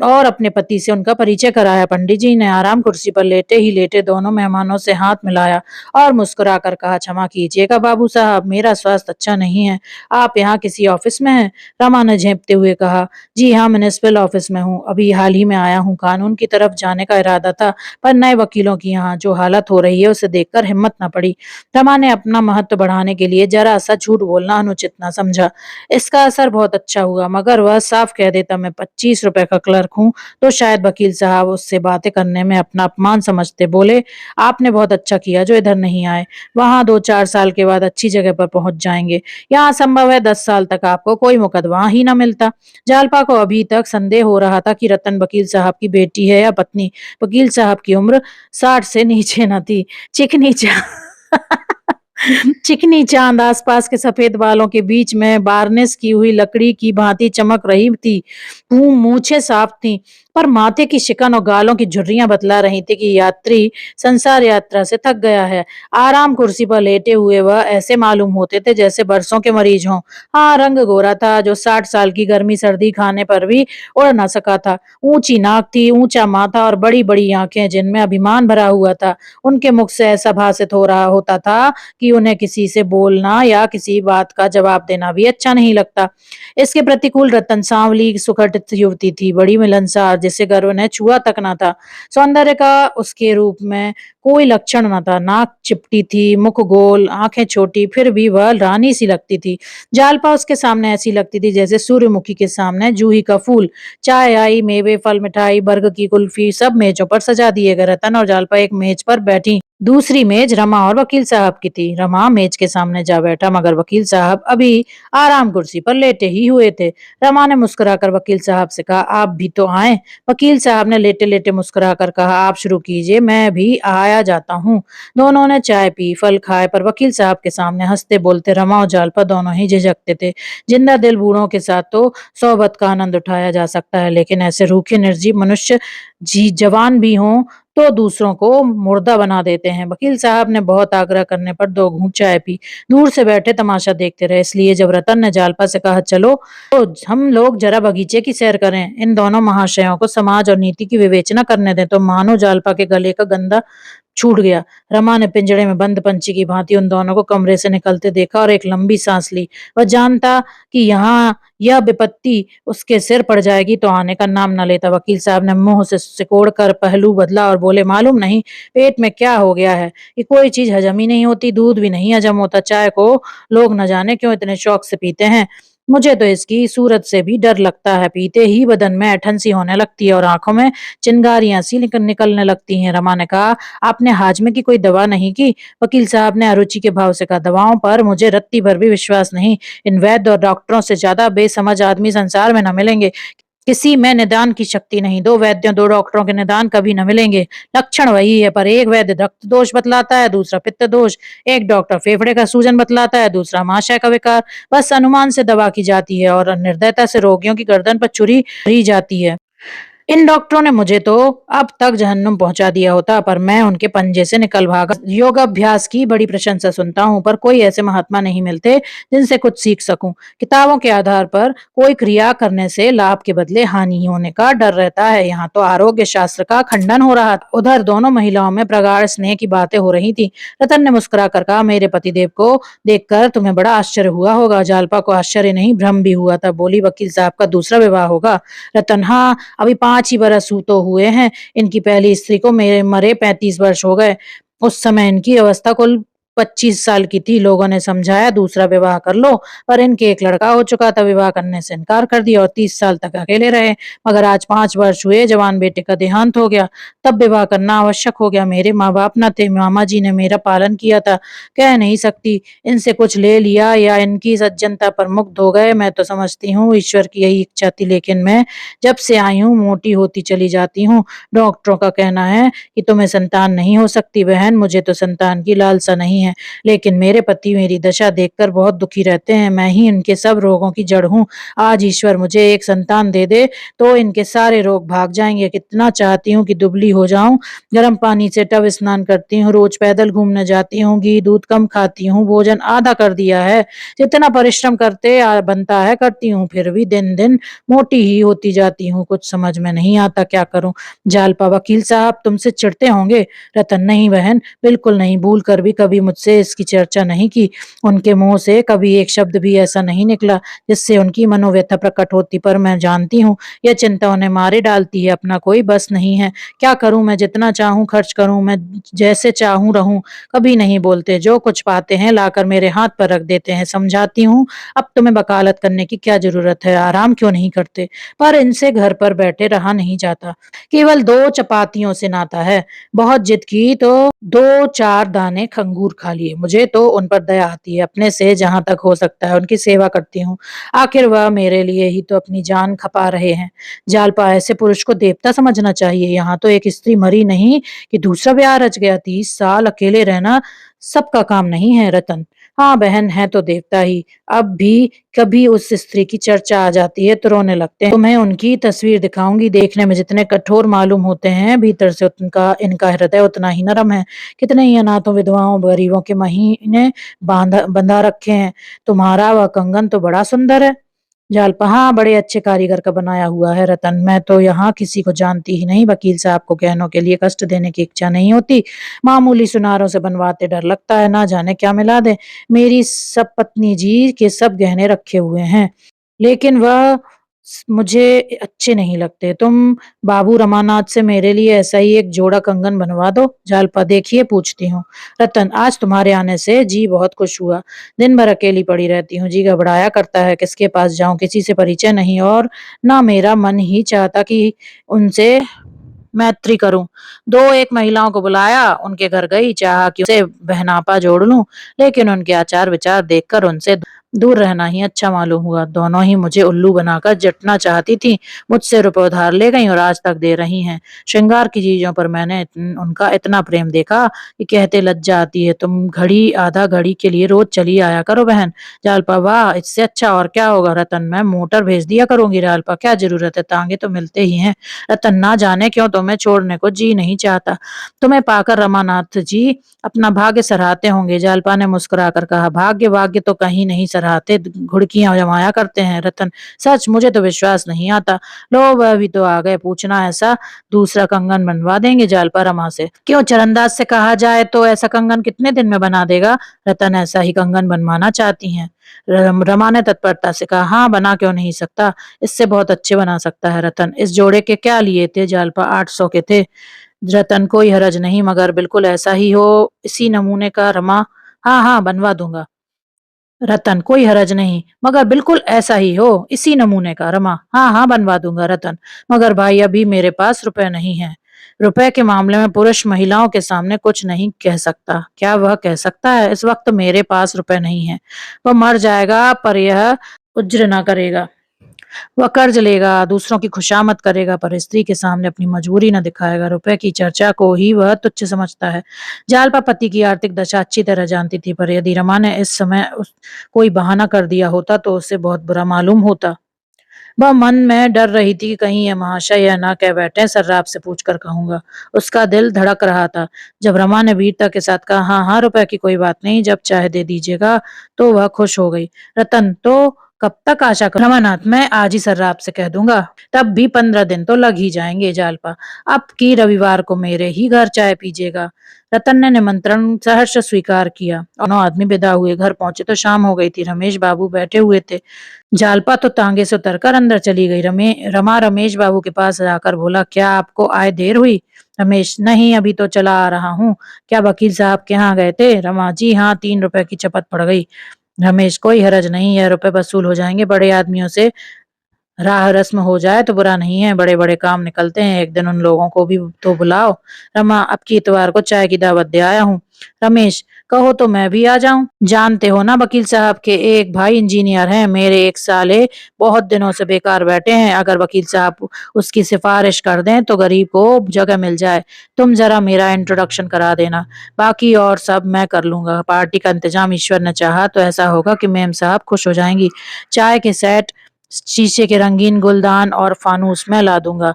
और अपने पति से उनका परिचय कराया। पंडित जी ने आराम कुर्सी पर लेटे ही लेटे दोनों मेहमानों से हाथ मिलाया और मुस्कुराकर कहा, क्षमा कीजिएगा बाबू साहब, मेरा स्वास्थ्य अच्छा नहीं है। आप यहाँ किसी ऑफिस में हैं? रमा ने झेंपते हुए कहा, जी हाँ, म्युनिसिपल ऑफिस में हूँ। अभी हाल ही में आया हूँ। कानून की तरफ जाने का इरादा था, पर नए वकीलों की यहाँ जो हालत हो रही है उसे देखकर हिम्मत न पड़ी। रमा ने अपना महत्व बढ़ाने के लिए जरा सा झूठ बोलना अनुचित न समझा। इसका असर बहुत अच्छा हुआ, मगर वह साफ कह देता मैं 25 रुपए का क्लर्क हूँ तो शायद वकील साहब उससे बातें करने में अपना अपमान समझते। बोले, आपने बहुत अच्छा किया जो इधर नहीं आए। वहां 2-4 साल के बाद अच्छी जगह पर पहुंच जाएंगे। यहाँ संभव है 10 साल तक आपको कोई मुकदमा ही न मिलता। जालपा को अभी तक संदेह हो रहा था कि रतन वकील साहब की बेटी है या पत्नी। वकील साहब की उम्र 60 से नीचे न थी। चिकनी चा चिकनी चांद आसपास के सफेद बालों के बीच में बार्निश की हुई लकड़ी की भांति चमक रही थी। मूछें साफ थीं, पर माथे की शिकन और गालों की झुर्रियां बतला रही थी कि यात्री संसार यात्रा से थक गया है। आराम कुर्सी पर लेटे हुए वह ऐसे मालूम होते थे जैसे बरसों के मरीज हों। हाँ, रंग गोरा था जो 60 साल की गर्मी सर्दी खाने पर भी उड़ न सका था। ऊंची नाक थी, ऊंचा माथा और बड़ी बड़ी आंखें जिनमें अभिमान भरा हुआ था। उनके मुख से ऐसा भासित हो रहा होता था कि उन्हें किसी से बोलना या किसी बात का जवाब देना भी अच्छा नहीं लगता। इसके प्रतिकूल रतन सांवली सुगठित युवती थी, बड़ी मिलनसार, जिसे गर्व ने छुआ तक न था। सौंदर्य का उसके रूप में कोई लक्षण न था। नाक चिपटी थी, मुख गोल, आंखें छोटी, फिर भी वह रानी सी लगती थी। जालपा उसके सामने ऐसी लगती थी जैसे सूर्यमुखी के सामने जूही का फूल। चाय आई, मेवे, फल, मिठाई, बर्ग की कुल्फी सब मेजों पर सजा दिए गए। रतन और जालपा एक मेज पर बैठी। दूसरी मेज रमा और वकील साहब की थी। रमा मेज के सामने जा बैठा, मगर वकील साहब अभी आराम कुर्सी पर लेटे ही हुए थे। रमा ने मुस्कुराकर वकील साहब से कहा, आप भी तो आए। वकील साहब ने लेटे लेटे मुस्कुराकर कहा, आप शुरू कीजिए, मैं भी आया जाता हूँ। दोनों ने चाय पी, फल खाए, पर वकील साहब के सामने हंसते बोलते रमा और जालपा दोनों ही झिझकते थे। जिंदा दिल बूढ़ों के साथ तो सोहबत का आनंद उठाया जा सकता है, लेकिन ऐसे रूखे निर्जीव मनुष्य जवान भी हों तो दूसरों को मुर्दा बना देते हैं। वकील साहब ने बहुत आग्रह करने पर 2 घूंट चाय पी। दूर से बैठे तमाशा देखते रहे। इसलिए जब रतन ने जालपा से कहा, चलो तो हम लोग जरा बगीचे की सैर करें, इन दोनों महाशयों को समाज और नीति की विवेचना करने दें, तो मानो जालपा के गले का गंदा छूट गया। रमा ने पिंजड़े में बंद पंछी की भांति उन दोनों को कमरे से निकलते देखा और एक लंबी सांस ली। वह जानता कि यहाँ यह विपत्ति उसके सिर पड़ जाएगी तो आने का नाम न लेता। वकील साहब ने मुंह से सिकोड़ कर पहलू बदला और बोले, मालूम नहीं पेट में क्या हो गया है कि कोई चीज हजम ही नहीं होती, दूध भी नहीं हजम होता। चाय को लोग न जाने क्यों इतने शौक से पीते हैं। मुझे तो इसकी सूरत से भी डर लगता है। पीते ही बदन में ऐठन सी होने लगती है और आंखों में चिंगारियां सी निकलने लगती हैं। रमा ने कहा, आपने हाजमे की कोई दवा नहीं की? वकील साहब ने अरुचि के भाव से कहा, दवाओं पर मुझे रत्ती भर भी विश्वास नहीं। इन वैद्य और डॉक्टरों से ज्यादा बेसमझ आदमी संसार में न मिलेंगे। किसी में निदान की शक्ति नहीं। 2 वैद्यों 2 डॉक्टरों के निदान कभी न मिलेंगे। लक्षण वही है, पर एक वैद्य रक्त दोष बतलाता है, दूसरा पित्त दोष। एक डॉक्टर फेफड़े का सूजन बतलाता है, दूसरा महाशय का विकार। बस अनुमान से दवा की जाती है और निर्दयता से रोगियों की गर्दन पर छुरी भरी जाती है। इन डॉक्टरों ने मुझे तो अब तक जहन्नुम पहुंचा दिया होता, पर मैं उनके पंजे से निकल भागा। योगाभ्यास की बड़ी प्रशंसा सुनता हूँ, पर कोई ऐसे महात्मा नहीं मिलते जिनसे कुछ सीख सकूं। किताबों के आधार पर कोई क्रिया करने से लाभ के बदले हानि होने का डर रहता है। यहाँ तो आरोग्य शास्त्र का खंडन हो रहा था। उधर दोनों महिलाओं में प्रगाढ़ स्नेह की बातें हो रही थी। रतन ने मुस्कुरा कर कहा, मेरे पतिदेव को देखकर तुम्हें बड़ा आश्चर्य हुआ होगा। जालपा को आश्चर्य नहीं, भ्रम भी हुआ था। बोली, वकील साहब का दूसरा विवाह होगा? रतन, हाँ, अभी 5 ही बरस तो हुए हैं। इनकी पहली स्त्री को मेरे मरे 35 वर्ष हो गए। उस समय इनकी अवस्था कुल 25 साल की थी। लोगों ने समझाया दूसरा विवाह कर लो, पर इनके एक लड़का हो चुका था। विवाह करने से इनकार कर दिया और 30 साल तक अकेले रहे। मगर आज 5 वर्ष हुए, जवान बेटे का देहांत हो गया, तब विवाह करना आवश्यक हो गया। मेरे माँ बाप न थे, मामा जी ने मेरा पालन किया था। कह नहीं सकती इनसे कुछ ले लिया या इनकी सज्जनता पर मुग्ध हो गए। मैं तो समझती हूँ ईश्वर की यही इच्छा थी, लेकिन मैं जब से आई हूँ मोटी होती चली जाती हूँ। डॉक्टरों का कहना है कि तुम्हें संतान नहीं हो सकती। बहन, मुझे तो संतान की लालसा नहीं है, लेकिन मेरे पति मेरी दशा देखकर बहुत दुखी रहते हैं। मैं ही इनके सब रोगों की जड़ हूँ। आज ईश्वर मुझे एक संतान दे दे तो इनके सारे रोग भाग जाएंगे। कितना चाहती हूँ कि दुबली हो जाऊं। गर्म पानी से टब स्नान करती हूँ, रोज पैदल घूमने जाती हूँ, घी दूध कम खाती हूँ, भोजन आधा कर दिया है। जितना परिश्रम करते बनता है करती हूँ, फिर भी दिन दिन मोटी ही होती जाती हूँ। कुछ समझ में नहीं आता क्या करूं। जालपा, वकील साहब तुमसे चिढ़ते होंगे। रतन, नहीं बहन, बिल्कुल नहीं। भूल कर भी कभी मुझसे इसकी चर्चा नहीं की। उनके मुंह से कभी एक शब्द भी ऐसा नहीं निकला जिससे उनकी मनोव्यथा प्रकट होती, पर मैं जानती हूँ यह चिंता उन्हें मारे डालती है। अपना कोई बस नहीं है। क्या करूं? मैं जितना चाहूं खर्च करूं, मैं जैसे चाहूं रहूं, कभी नहीं बोलते। जो कुछ पाते हैं लाकर मेरे हाथ पर रख देते हैं। समझाती हूँ अब तुम्हें वकालत करने की क्या जरूरत है, आराम क्यों नहीं करते, पर इनसे घर पर बैठे रहा नहीं जाता। केवल 2 चपातियों से नाता है। बहुत जिद की तो 2-4 दाने खंगूर खा लिए। मुझे तो उन पर दया आती है। अपने से जहां तक हो सकता है उनकी सेवा करती हूँ। आखिर वह मेरे लिए ही तो अपनी जान खपा रहे हैं। जालपा, ऐसे पुरुष को देवता समझना चाहिए। यहाँ तो एक स्त्री मरी नहीं कि दूसरा ब्याह रच गया। 30 साल अकेले रहना सबका काम नहीं है रतन। हाँ बहन, है तो देवता ही। अब भी कभी उस स्त्री की चर्चा आ जाती है तो रोने लगते हैं। तुम्हें उनकी तस्वीर दिखाऊंगी। देखने में जितने कठोर मालूम होते हैं, भीतर से उनका इनका हृदय उतना ही नरम है। कितने ही अनाथों, विधवाओं, गरीबों के महीने बंधा रखे हैं। तुम्हारा वह कंगन तो बड़ा सुंदर है। जालपा, हाँ, बड़े अच्छे कारीगर का बनाया हुआ है रतन। मैं तो यहाँ किसी को जानती ही नहीं। वकील साहब को गहनों के लिए कष्ट देने की इच्छा नहीं होती। मामूली सुनारों से बनवाते डर लगता है, ना जाने क्या मिला दे। मेरी सब पत्नी जी के सब गहने रखे हुए हैं, लेकिन वह मुझे अच्छे नहीं लगते। तुम बाबू रमानाथ से मेरे लिए ऐसा ही एक जोड़ा कंगन बनवा दो। जालपा, देखिए पूछती हूँ। रतन, आज तुम्हारे आने से जी बहुत खुश हुआ। दिन भर अकेली पड़ी रहती हूँ, जी घबराया करता है। किसके पास जाऊं, किसी से परिचय नहीं, और ना मेरा मन ही चाहता कि उनसे मैत्री करूं। 2-1 महिलाओं को बुलाया, उनके घर गई, चाहा कि उनसे बहनापा जोड़ लूं, लेकिन उनके आचार विचार देखकर उनसे दूर रहना ही अच्छा मालूम हुआ। दोनों ही मुझे उल्लू बनाकर जटना चाहती थी। मुझसे रुपए उधार ले गई और आज तक दे रही हैं। श्रृंगार की चीजों पर मैंने उनका इतना प्रेम देखा कि कहते लज्जा आती है। तुम घड़ी आधा घड़ी के लिए रोज चली आया करो बहन। जालपा, वाह, इससे अच्छा और क्या होगा रतन। मैं मोटर भेज दिया करूंगी। जालपा, क्या जरूरत है, तांगे तो मिलते ही हैं। रतन, ना जाने क्यों तुम्हें छोड़ने को जी नहीं चाहता। तुम्हें पाकर रमानाथ जी अपना भाग्य सराहते होंगे। जालपा ने मुस्कुराकर कहा, भाग्य भाग्य तो कहीं नहीं सराहते, घुड़कियां जमाया करते हैं रतन। सच, मुझे तो विश्वास नहीं आता। लो, वह भी तो आ गए। पूछना ऐसा, दूसरा कंगन बनवा देंगे। जालपा, रमा से क्यों, चरणदास से कहा जाए तो ऐसा कंगन कितने दिन में बना देगा। रतन, ऐसा ही कंगन बनवाना चाहती हैं। रमा ने तत्परता से कहा, हाँ, बना क्यों नहीं सकता, इससे बहुत अच्छे बना सकता है रतन। इस जोड़े के क्या लिए थे। जालपा, 800 के थे। रतन, कोई हरज नहीं, मगर बिल्कुल ऐसा ही हो, इसी नमूने का। रमा, हाँ हाँ, बनवा दूंगा। रतन, कोई हरज नहीं, मगर बिल्कुल ऐसा ही हो, इसी नमूने का। रमा, हाँ हाँ, बनवा दूंगा। रतन, मगर भाई अभी मेरे पास रुपए नहीं है। रुपए के मामले में पुरुष महिलाओं के सामने कुछ नहीं कह सकता। क्या वह कह सकता है, इस वक्त मेरे पास रुपए नहीं है। वह मर जाएगा पर यह उज्र ना करेगा। वह कर्ज लेगा, दूसरों की खुशामद करेगा, पर स्त्री के सामने अपनी मजबूरी न दिखाएगा। रुपए की चर्चा को ही वह तुच्छ समझता है। जालपा पति की आर्थिक दशा अच्छी तरह जानती थी, पर यदि रमा ने इस समय कोई बहाना कर दिया होता तो उसे बहुत बुरा मालूम होता। वह मन में डर रही थी कि कहीं यह महाशय यह ना कह बैठे, सर्राफ से पूछकर कहूंगा। उसका दिल धड़क रहा था। जब रमा ने वीरता के साथ कहा, हाँ हाँ, रुपए की कोई बात नहीं, जब चाहे दे दीजिएगा, तो वह खुश हो गई। रतन, तो कब तक आशा कर। रमानाथ, मैं आज ही सर्राफ से कह दूंगा। तब भी 15 दिन तो लग ही जाएंगे। जालपा, अब की रविवार को मेरे ही घर चाय पीजिएगा। रतन ने निमंत्रण सहर्ष स्वीकार किया। दोनों आदमी विदा हुए। घर पहुंचे तो शाम हो गई थी। रमेश बाबू बैठे हुए थे। जालपा तो तांगे से उतरकर अंदर चली गई। रमा रमेश बाबू के पास जाकर बोला, क्या आपको आए देर हुई। रमेश, नहीं, अभी तो चला आ रहा हूँ। क्या वकील साहब के यहाँ गए थे? रमा, जी हाँ, 3 रुपए की चपत पड़ गई। रमेश, कोई हरज नहीं है, रुपए वसूल हो जाएंगे। बड़े आदमियों से राह रस्म हो जाए तो बुरा नहीं है, बड़े बड़े काम निकलते हैं। एक दिन उन लोगों को भी तो बुलाओ। रमा, अब की इतवार को चाय की दावत दे आया हूँ। रमेश, कहो तो मैं भी आ जाऊं। जानते हो ना, वकील साहब के एक भाई इंजीनियर हैं, मेरे एक साले बहुत दिनों से बेकार बैठे हैं। अगर वकील साहब उसकी सिफारिश कर दें तो गरीब को जगह मिल जाए। तुम जरा मेरा इंट्रोडक्शन करा देना, बाकी और सब मैं कर लूंगा। पार्टी का इंतजाम ईश्वर ने चाहा तो ऐसा होगा कि मेम साहब खुश हो जाएंगी। चाय के सेट, शीशे के रंगीन गुलदान और फानूस मैं ला दूंगा।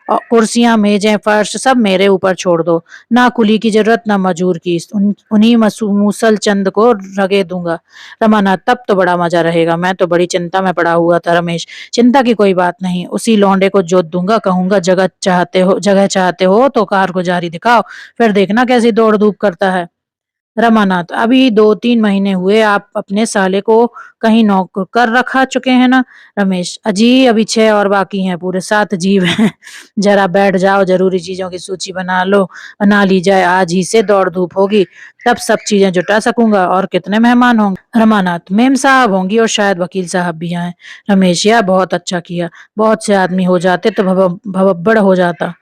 और कुर्सियां, मेजें, फर्श सब मेरे ऊपर छोड़ दो। ना कुली की जरूरत, ना मजूर की। उन्हीं मूसल चंद को रगे दूंगा। रमानाथ, तब तो बड़ा मजा रहेगा। मैं तो बड़ी चिंता में पड़ा हुआ था। रमेश, चिंता की कोई बात नहीं, उसी लौंडे को जोत दूंगा। कहूंगा जगह चाहते हो तो कारगुजारी दिखाओ, फिर देखना कैसी दौड़ धूप करता है। रमानाथ, अभी 2-3 महीने हुए आप अपने साले को कहीं नौकर कर रखा चुके हैं ना? रमेश, अजी अभी 6 और बाकी हैं, पूरे 7 जीव हैं। जरा बैठ जाओ, जरूरी चीजों की सूची बना ली जाए। आज ही से दौड़ धूप होगी, तब सब चीजें जुटा सकूंगा। और कितने मेहमान होंगे? रमानाथ, मेम साहब होंगी और शायद वकील साहब भी आए। रमेश, यह बहुत अच्छा किया, बहुत से आदमी हो जाते तो भवब्बड़ हो जाता।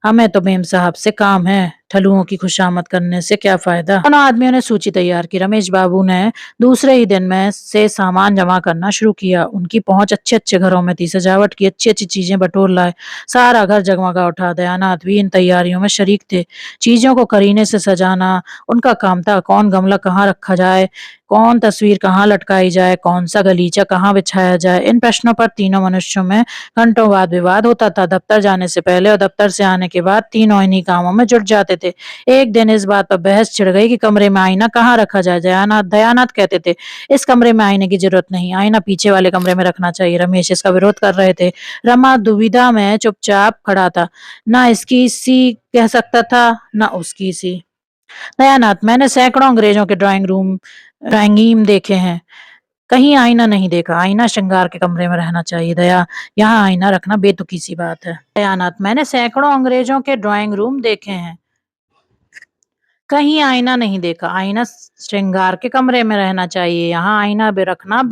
हमें तो मेम साहब से काम है, ठलुओं की खुशामद करने से क्या फायदा। दोनों आदमियों ने सूची तैयार की। रमेश बाबू ने दूसरे ही दिन में से सामान जमा करना शुरू किया। उनकी पहुंच अच्छे अच्छे घरों में थी, सजावट की अच्छी अच्छी चीजें बटोर लाए। सारा घर जगमगा उठा। दयानाथ भी इन तैयारियों में शरीक थे। चीजों को करीने से सजाना उनका काम था। कौन गमला कहाँ रखा जाए, कौन तस्वीर कहाँ लटकाई जाए, कौन सा गलीचा कहाँ बिछाया जाए, इन प्रश्नों पर तीनों मनुष्यों में घंटों वाद विवाद होता था। दफ्तर जाने से पहले और दफ्तर से आने के बाद तीनों इन्हीं कामों में जुट जाते थे। एक दिन इस बात पर बहस छिड़ गई कि कमरे में आईना कहाँ रखा जाए। दयानाथ कहते थे, इस कमरे में आईने की जरूरत नहीं, आईना पीछे वाले कमरे में रखना चाहिए। रमेश इसका विरोध कर रहे थे। रमा दुविधा में चुपचाप खड़ा था, ना इसकी सी कह सकता था, ना उसकी सी। दयानाथ, मैंने सैकड़ों अंग्रेजों के ड्राइंग देखे हैं, कहीं आईना नहीं देखा। आईना श्रृंगार के कमरे में रहना चाहिए। यहाँ आईना रखना बेतुकी सी बात है। दयानाथ, मैंने सैकड़ों अंग्रेजों के ड्राइंग रूम देखे हैं, कहीं आईना नहीं देखा। आईना श्रृंगार के कमरे में रहना चाहिए, यहाँ आईना भी रखना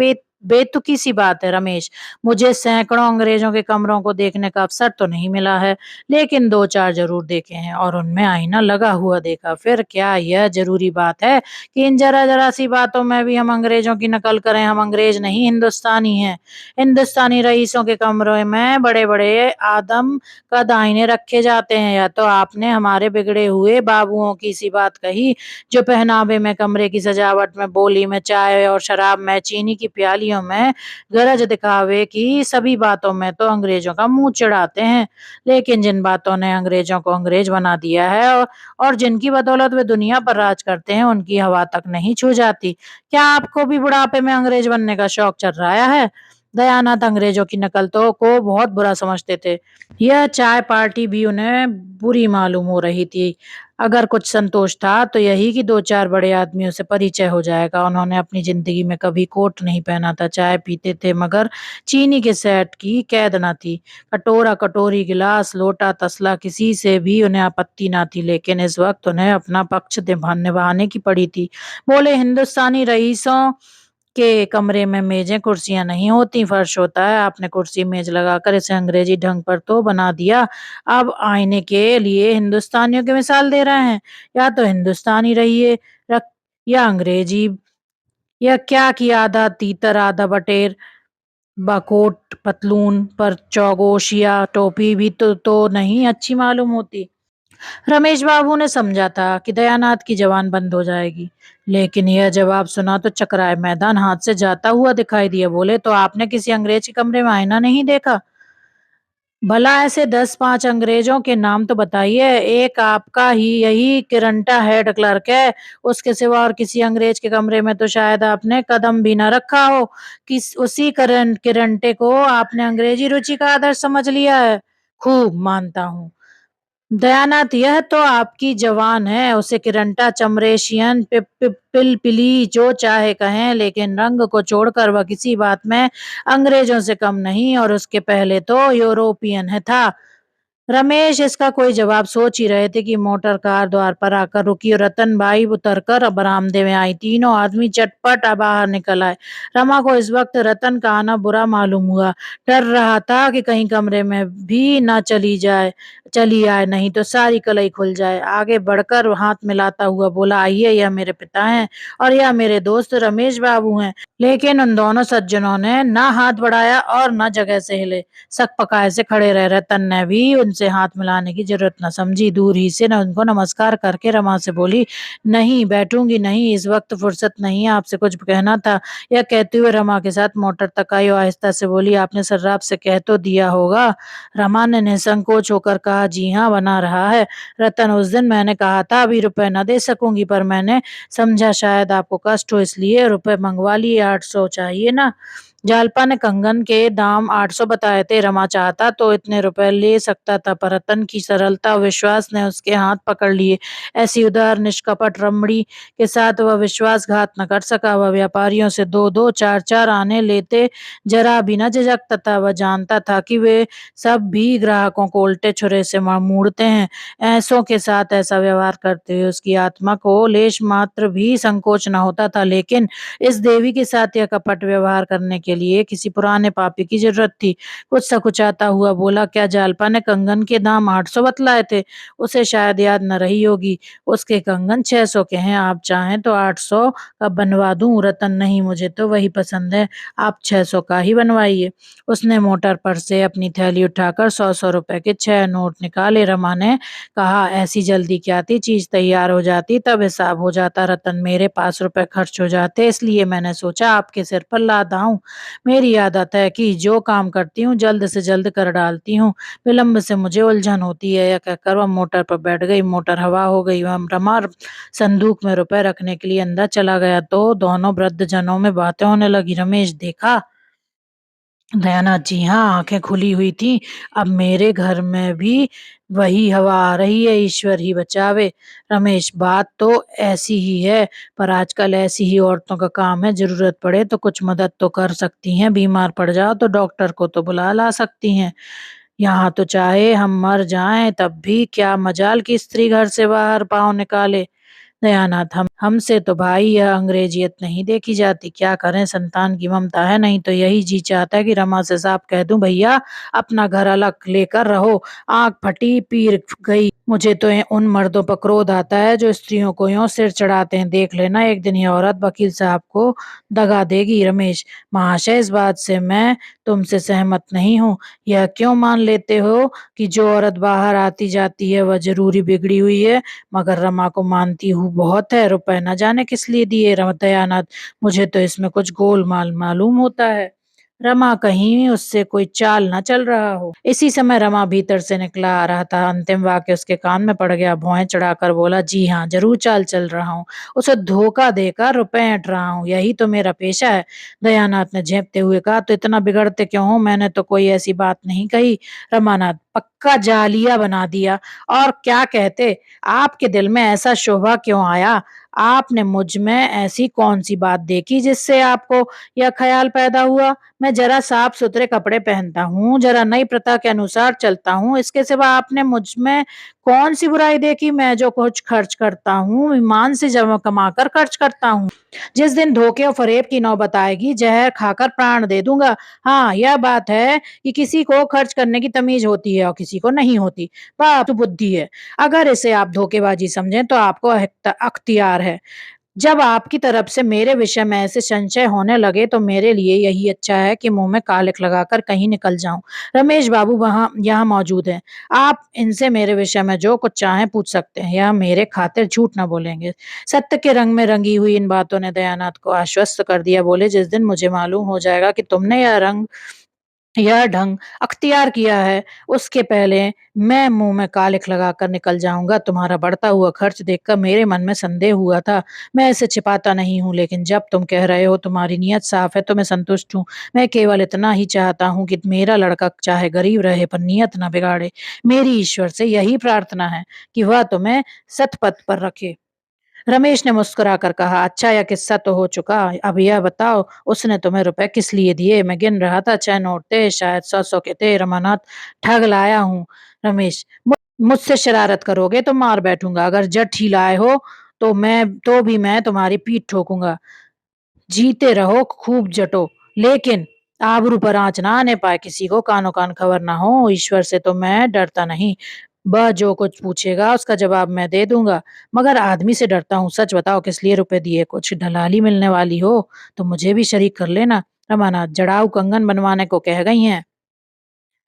बेतुकी सी बात है। रमेश, मुझे सैकड़ों अंग्रेजों के कमरों को देखने का अवसर तो नहीं मिला है, लेकिन 2-4 जरूर देखे हैं और उनमें आईना लगा हुआ देखा। फिर क्या यह जरूरी बात है कि इन जरा जरा सी बातों में भी हम अंग्रेजों की नकल करें? हम अंग्रेज नहीं, हिंदुस्तानी हैं। हिंदुस्तानी रईसों के कमरों में बड़े बड़े आदम का दाहिने रखे जाते हैं। या तो आपने हमारे बिगड़े हुए बाबुओं की सी बात कही, जो पहनावे में, कमरे की सजावट में, बोली में, चाय और शराब में, चीनी की प्यालियों में, गरज दिखावे की सभी बातों में तो अंग्रेजों का मुंह चिढ़ाते हैं। लेकिन जिन बातों ने अंग्रेजों को अंग्रेज बना दिया है और जिनकी बदौलत वे दुनिया पर राज करते हैं, उनकी हवा तक नहीं छू जाती। क्या आपको भी बुढ़ापे में अंग्रेज बनने का शौक चढ़ रहा है? दयानाथ अंग्रेजों की नकल तो को बहुत बुरा समझते थे। यह चाय पार्टी भी उन्हें बुरी मालूम हो रही थी। अगर कुछ संतोष था तो यही कि 2-4 बड़े आदमियों से परिचय हो जाएगा। उन्होंने अपनी जिंदगी में कभी कोट नहीं पहना था। चाय पीते थे मगर चीनी के सेट की कैद न थी। कटोरा, कटोरी, गिलास, लोटा, तसला, किसी से भी उन्हें आपत्ति न थी। लेकिन इस वक्त उन्हें अपना पक्ष निभाने की पड़ी थी। बोले, हिंदुस्तानी रईसों के कमरे में मेजें कुर्सियां नहीं होती, फर्श होता है। आपने कुर्सी मेज लगाकर इसे अंग्रेजी ढंग पर तो बना दिया, अब आईने के लिए हिंदुस्तानियों की मिसाल दे रहे हैं। या तो हिंदुस्तानी रहिए रख या अंग्रेजी। यह क्या कि आधा तीतर आधा बटेर, बकोट पतलून पर चौगोश या टोपी भी तो नहीं अच्छी मालूम होती। रमेश बाबू ने समझा था कि दयानाथ की जबान बंद हो जाएगी, लेकिन यह जवाब सुना तो चकराए मैदान हाथ से जाता हुआ दिखाई दिया। बोले, तो आपने किसी अंग्रेज के कमरे में आईना नहीं देखा? भला ऐसे 10-5 अंग्रेजों के नाम तो बताइए। एक आपका ही यही किरंटा हेड क्लर्क है, उसके सिवा और किसी अंग्रेज के कमरे में तो शायद आपने कदम भी न रखा हो। किस उसी किरंटे को आपने अंग्रेजी रुचि का आदर्श समझ लिया है। खूब मानता हूँ दयानाथ, यह तो आपकी जवान है, उसे किरंटा, चमरेशियन, पिलपिली जो चाहे कहें, लेकिन रंग को छोड़कर वह किसी बात में अंग्रेजों से कम नहीं, और उसके पहले तो यूरोपियन है था। रमेश इसका कोई जवाब सोच ही रहे थे कि मोटर कार द्वार पर आकर रुकी और रतन बाई उतरकर बरामदे में आई। तीनों आदमी चटपट बाहर निकल आए। रमा को इस वक्त रतन का आना बुरा मालूम हुआ। डर रहा था कि कहीं कमरे में भी न चली आए, नहीं तो सारी कलई खुल जाए। आगे बढ़कर हाथ मिलाता हुआ बोला, आइए, यह मेरे पिता हैं और यह मेरे दोस्त रमेश बाबू हैं। लेकिन उन दोनों सज्जनों ने न हाथ बढ़ाया और न जगह से हिले। सक पकाए से खड़े रहे। रतन ने भी उनसे हाथ मिलाने की जरूरत न समझी। दूर ही से न उनको नमस्कार करके रमा से बोली, नहीं बैठूंगी नहीं, इस वक्त फुर्सत नहीं है, आपसे कुछ कहना था। यह कहते हुए रमा के साथ मोटर तक आई और आहिस्ता से बोली, आपने सर्राफ से कह तो दिया होगा। रमा ने निसंकोच होकर कहा, जी हाँ, बना रहा है। रतन, उस दिन मैंने कहा था अभी रुपए न दे सकूंगी, पर मैंने समझा शायद आपको कष्ट हो, इसलिए रुपए मंगवा लिए। 800 चाहिए ना। जालपा ने कंगन के दाम 800 बताए थे। रमा चाहता तो इतने रुपए ले सकता था, पर रतन की सरलता और विश्वास ने उसके हाथ पकड़ लिए। ऐसी उदार निष्कपट रमणी के साथ वह विश्वासघात न कर सका। वह व्यापारियों से 2-2, 4-4 आने लेते जरा भी न झिझकता था। वह जानता था कि वे सब भी ग्राहकों को उल्टे छुरे से मूड़ते हैं। ऐसों के साथ ऐसा व्यवहार करते हुए उसकी आत्मा को लेश मात्र भी संकोच न होता था, लेकिन इस देवी के साथ यह कपट व्यवहार करने के लिए किसी पुराने पापी की जरूरत थी। कुछ सकुचाता हुआ बोला, क्या जालपा ने कंगन के दाम 800 बतलाए थे? उसे शायद याद न रही होगी। उसके कंगन 600 के हैं, आप चाहें तो 800 का बनवा दूं। रतन, नहीं, मुझे तो वही पसंद है, आप 600 का ही बनवाइए। उसने मोटर पर से अपनी थैली उठाकर 100-100 रुपए के 6 नोट निकाले। रमा ने कहा, ऐसी जल्दी क्या थी, चीज तैयार हो जाती तब हिसाब हो जाता। रतन, मेरे पास रुपए खर्च हो जाते, इसलिए मैंने सोचा आपके सिर पर लाद आऊं। मेरी आदत है कि जो काम करती हूँ जल्द से जल्द कर डालती हूँ, विलम्ब से मुझे उलझन होती है। यह कहकर वह मोटर पर बैठ गई। मोटर हवा हो गई। वह रमा संदूक में रुपए रखने के लिए अंदर चला गया तो दोनों वृद्ध जनों में बातें होने लगी। रमेश, देखा दयानाथ, जी हाँ, आंखें खुली हुई थी। अब मेरे घर में भी वही हवा आ रही है, ईश्वर ही बचावे। रमेश, बात तो ऐसी ही है, पर आजकल ऐसी ही औरतों का काम है, जरूरत पड़े तो कुछ मदद तो कर सकती हैं, बीमार पड़ जाओ तो डॉक्टर को तो बुला ला सकती हैं। यहाँ तो चाहे हम मर जाएं तब भी क्या मजाल की स्त्री घर से बाहर पाँव निकाले। दयानाथ, हमसे तो भाई यह अंग्रेजियत नहीं देखी जाती, क्या करें, संतान की ममता है, नहीं तो यही जी चाहता है कि रमा से साफ कह दूं, भैया अपना घर अलग लेकर रहो। आंख फटी पीर गई। मुझे तो उन मर्दों पर क्रोध आता है जो स्त्रियों को यूं सिर चढ़ाते हैं। देख लेना, एक दिन यह औरत वकील साहब को दगा देगी। रमेश, महाशय, इस बात से मैं तुमसे सहमत नहीं हूँ। यह क्यों मान लेते हो कि जो औरत बाहर आती जाती है वह जरूरी बिगड़ी हुई है? मगर रमा को मानती हूँ बहुत है, रुपए न जाने किस लिए दिए। दयानाथ, मुझे तो इसमें कुछ गोलमाल मालूम होता है। रमा, कहीं उससे कोई चाल न चल रहा हो। इसी समय रमा भीतर से निकला आ रहा था। अंतिम वाक्य उसके कान में पड़ गया। भौहें चढ़ाकर बोला, जी हाँ, जरूर चाल चल रहा हूँ। उसे धोखा देकर रुपए ऐंठ रहा हूँ, यही तो मेरा पेशा है। दयानाथ ने झेपते हुए कहा, तो इतना बिगड़ते क्यों हो? मैंने तो कोई ऐसी बात नहीं कही। रमानाथ, पक्का जालिया बना दिया। और क्या कहते, आपके दिल में ऐसा शोभा क्यों आया? आपने मुझ में ऐसी कौन सी बात देखी जिससे आपको यह ख्याल पैदा हुआ? मैं जरा साफ सुथरे कपड़े पहनता हूँ, जरा नई प्रथा के अनुसार चलता हूँ, इसके सिवा आपने मुझ में कौन सी बुराई देखी? मैं जो कुछ खर्च करता हूँ ईमान से जमा कमा कर खर्च करता हूँ। जिस दिन धोखे और फरेब की नौबत आएगी, जहर खाकर प्राण दे दूंगा। हाँ, यह बात है कि किसी को खर्च करने की तमीज होती है और किसी को नहीं होती। बात तो बुद्धि है। अगर इसे आप धोखेबाजी समझें तो आपको अख्तियार है। जब आपकी तरफ से मेरे विषय में ऐसे संशय होने लगे तो मेरे लिए यही अच्छा है कि मुंह में कालिख लगाकर कहीं निकल जाऊं। रमेश बाबू वहां यहाँ मौजूद हैं। आप इनसे मेरे विषय में जो कुछ चाहें पूछ सकते हैं, या मेरे खातिर झूठ न बोलेंगे। सत्य के रंग में रंगी हुई इन बातों ने दयानाथ को आश्वस्त कर दिया। बोले, जिस दिन मुझे मालूम हो जाएगा कि तुमने यह ढंग अख्तियार किया है, उसके पहले मैं मुंह में कालिख लगाकर निकल जाऊंगा। तुम्हारा बढ़ता हुआ खर्च देखकर मेरे मन में संदेह हुआ था। मैं इसे छिपाता नहीं हूँ, लेकिन जब तुम कह रहे हो तुम्हारी नीयत साफ है तो मैं संतुष्ट हूँ। मैं केवल इतना ही चाहता हूँ कि मेरा लड़का चाहे गरीब रहे पर नीयत न बिगाड़े। मेरी ईश्वर से यही प्रार्थना है कि वह तुम्हें सतपथ पर रखे। रमेश ने मुस्कुराकर कहा, अच्छा यह किस्सा तो हो चुका। अब यह बताओ उसने तुम्हें रुपए किस लिए दिए? मैं गिन रहा था 6 नोट थे, शायद 100-100 के थे। रमानाथ, ठग लाया हूँ। रमेश, मुझसे शरारत करोगे तो मार बैठूंगा। अगर जट ही लाए हो तो भी मैं तुम्हारी पीठ ठोकूंगा। जीते रहो खूब जटो, लेकिन आबरू पर आँच ना आने पाए, किसी को कानो कान खबर ना हो। ईश्वर से तो मैं डरता नहीं, वह जो कुछ पूछेगा उसका जवाब मैं दे दूंगा, मगर आदमी से डरता हूँ। सच बताओ किस लिए रुपए दिए? कुछ दलाली मिलने वाली हो तो मुझे भी शरीक कर लेना। रमानाथ, जड़ाऊ कंगन बनवाने को कह गई हैं।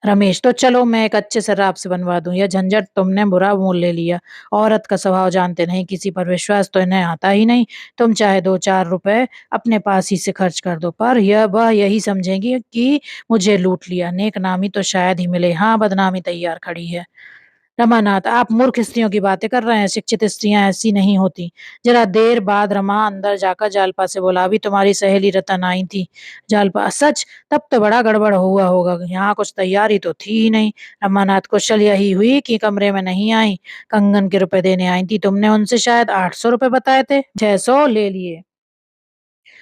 रमेश, तो चलो मैं एक अच्छे से राप से बनवा दूं। यह झंझट तुमने बुरा मोल ले लिया। औरत का स्वभाव जानते नहीं, किसी पर विश्वास तो इन्हें आता ही नहीं। तुम चाहे 2-4 रुपए अपने पास ही से खर्च कर दो, पर वह यही समझेंगी कि मुझे लूट लिया। नेक नामी तो शायद ही मिले, हाँ बदनामी तैयार खड़ी है। रमानाथ, आप मूर्ख स्त्रियों की बातें कर रहे हैं। शिक्षित स्त्रियां ऐसी नहीं होती। जरा देर बाद रमा अंदर जाकर जालपा से बोला, अभी तुम्हारी सहेली रतन आई थी। जालपा, सच? तब तो बड़ा गड़बड़ हुआ होगा, यहाँ कुछ तैयारी तो थी ही नहीं। रमानाथ, कुशल यही हुई कि कमरे में नहीं आई, कंगन के रुपए देने आई थी। तुमने उनसे शायद 800 रुपए बताए थे, 600 ले लिए।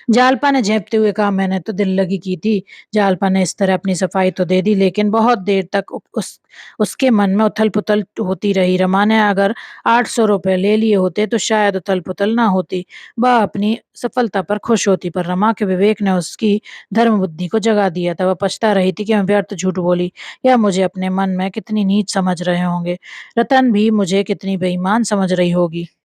जालपा ने झेपते हुए कहा, मैंने तो दिल लगी की थी। जालपा ने इस तरह अपनी सफाई तो दे दी, लेकिन बहुत देर तक उसके मन में उथल पुथल होती रही। रमा ने अगर 800 रुपए ले लिए होते तो शायद उथल पुथल ना होती, वह अपनी सफलता पर खुश होती। पर रमा के विवेक ने उसकी धर्म बुद्धि को जगा दिया था। वह पछता रही थी कि मैं व्यर्थ झूठ बोली। यह मुझे अपने मन में कितनी नीच समझ रहे होंगे, रतन भी मुझे कितनी बेईमान समझ रही होगी।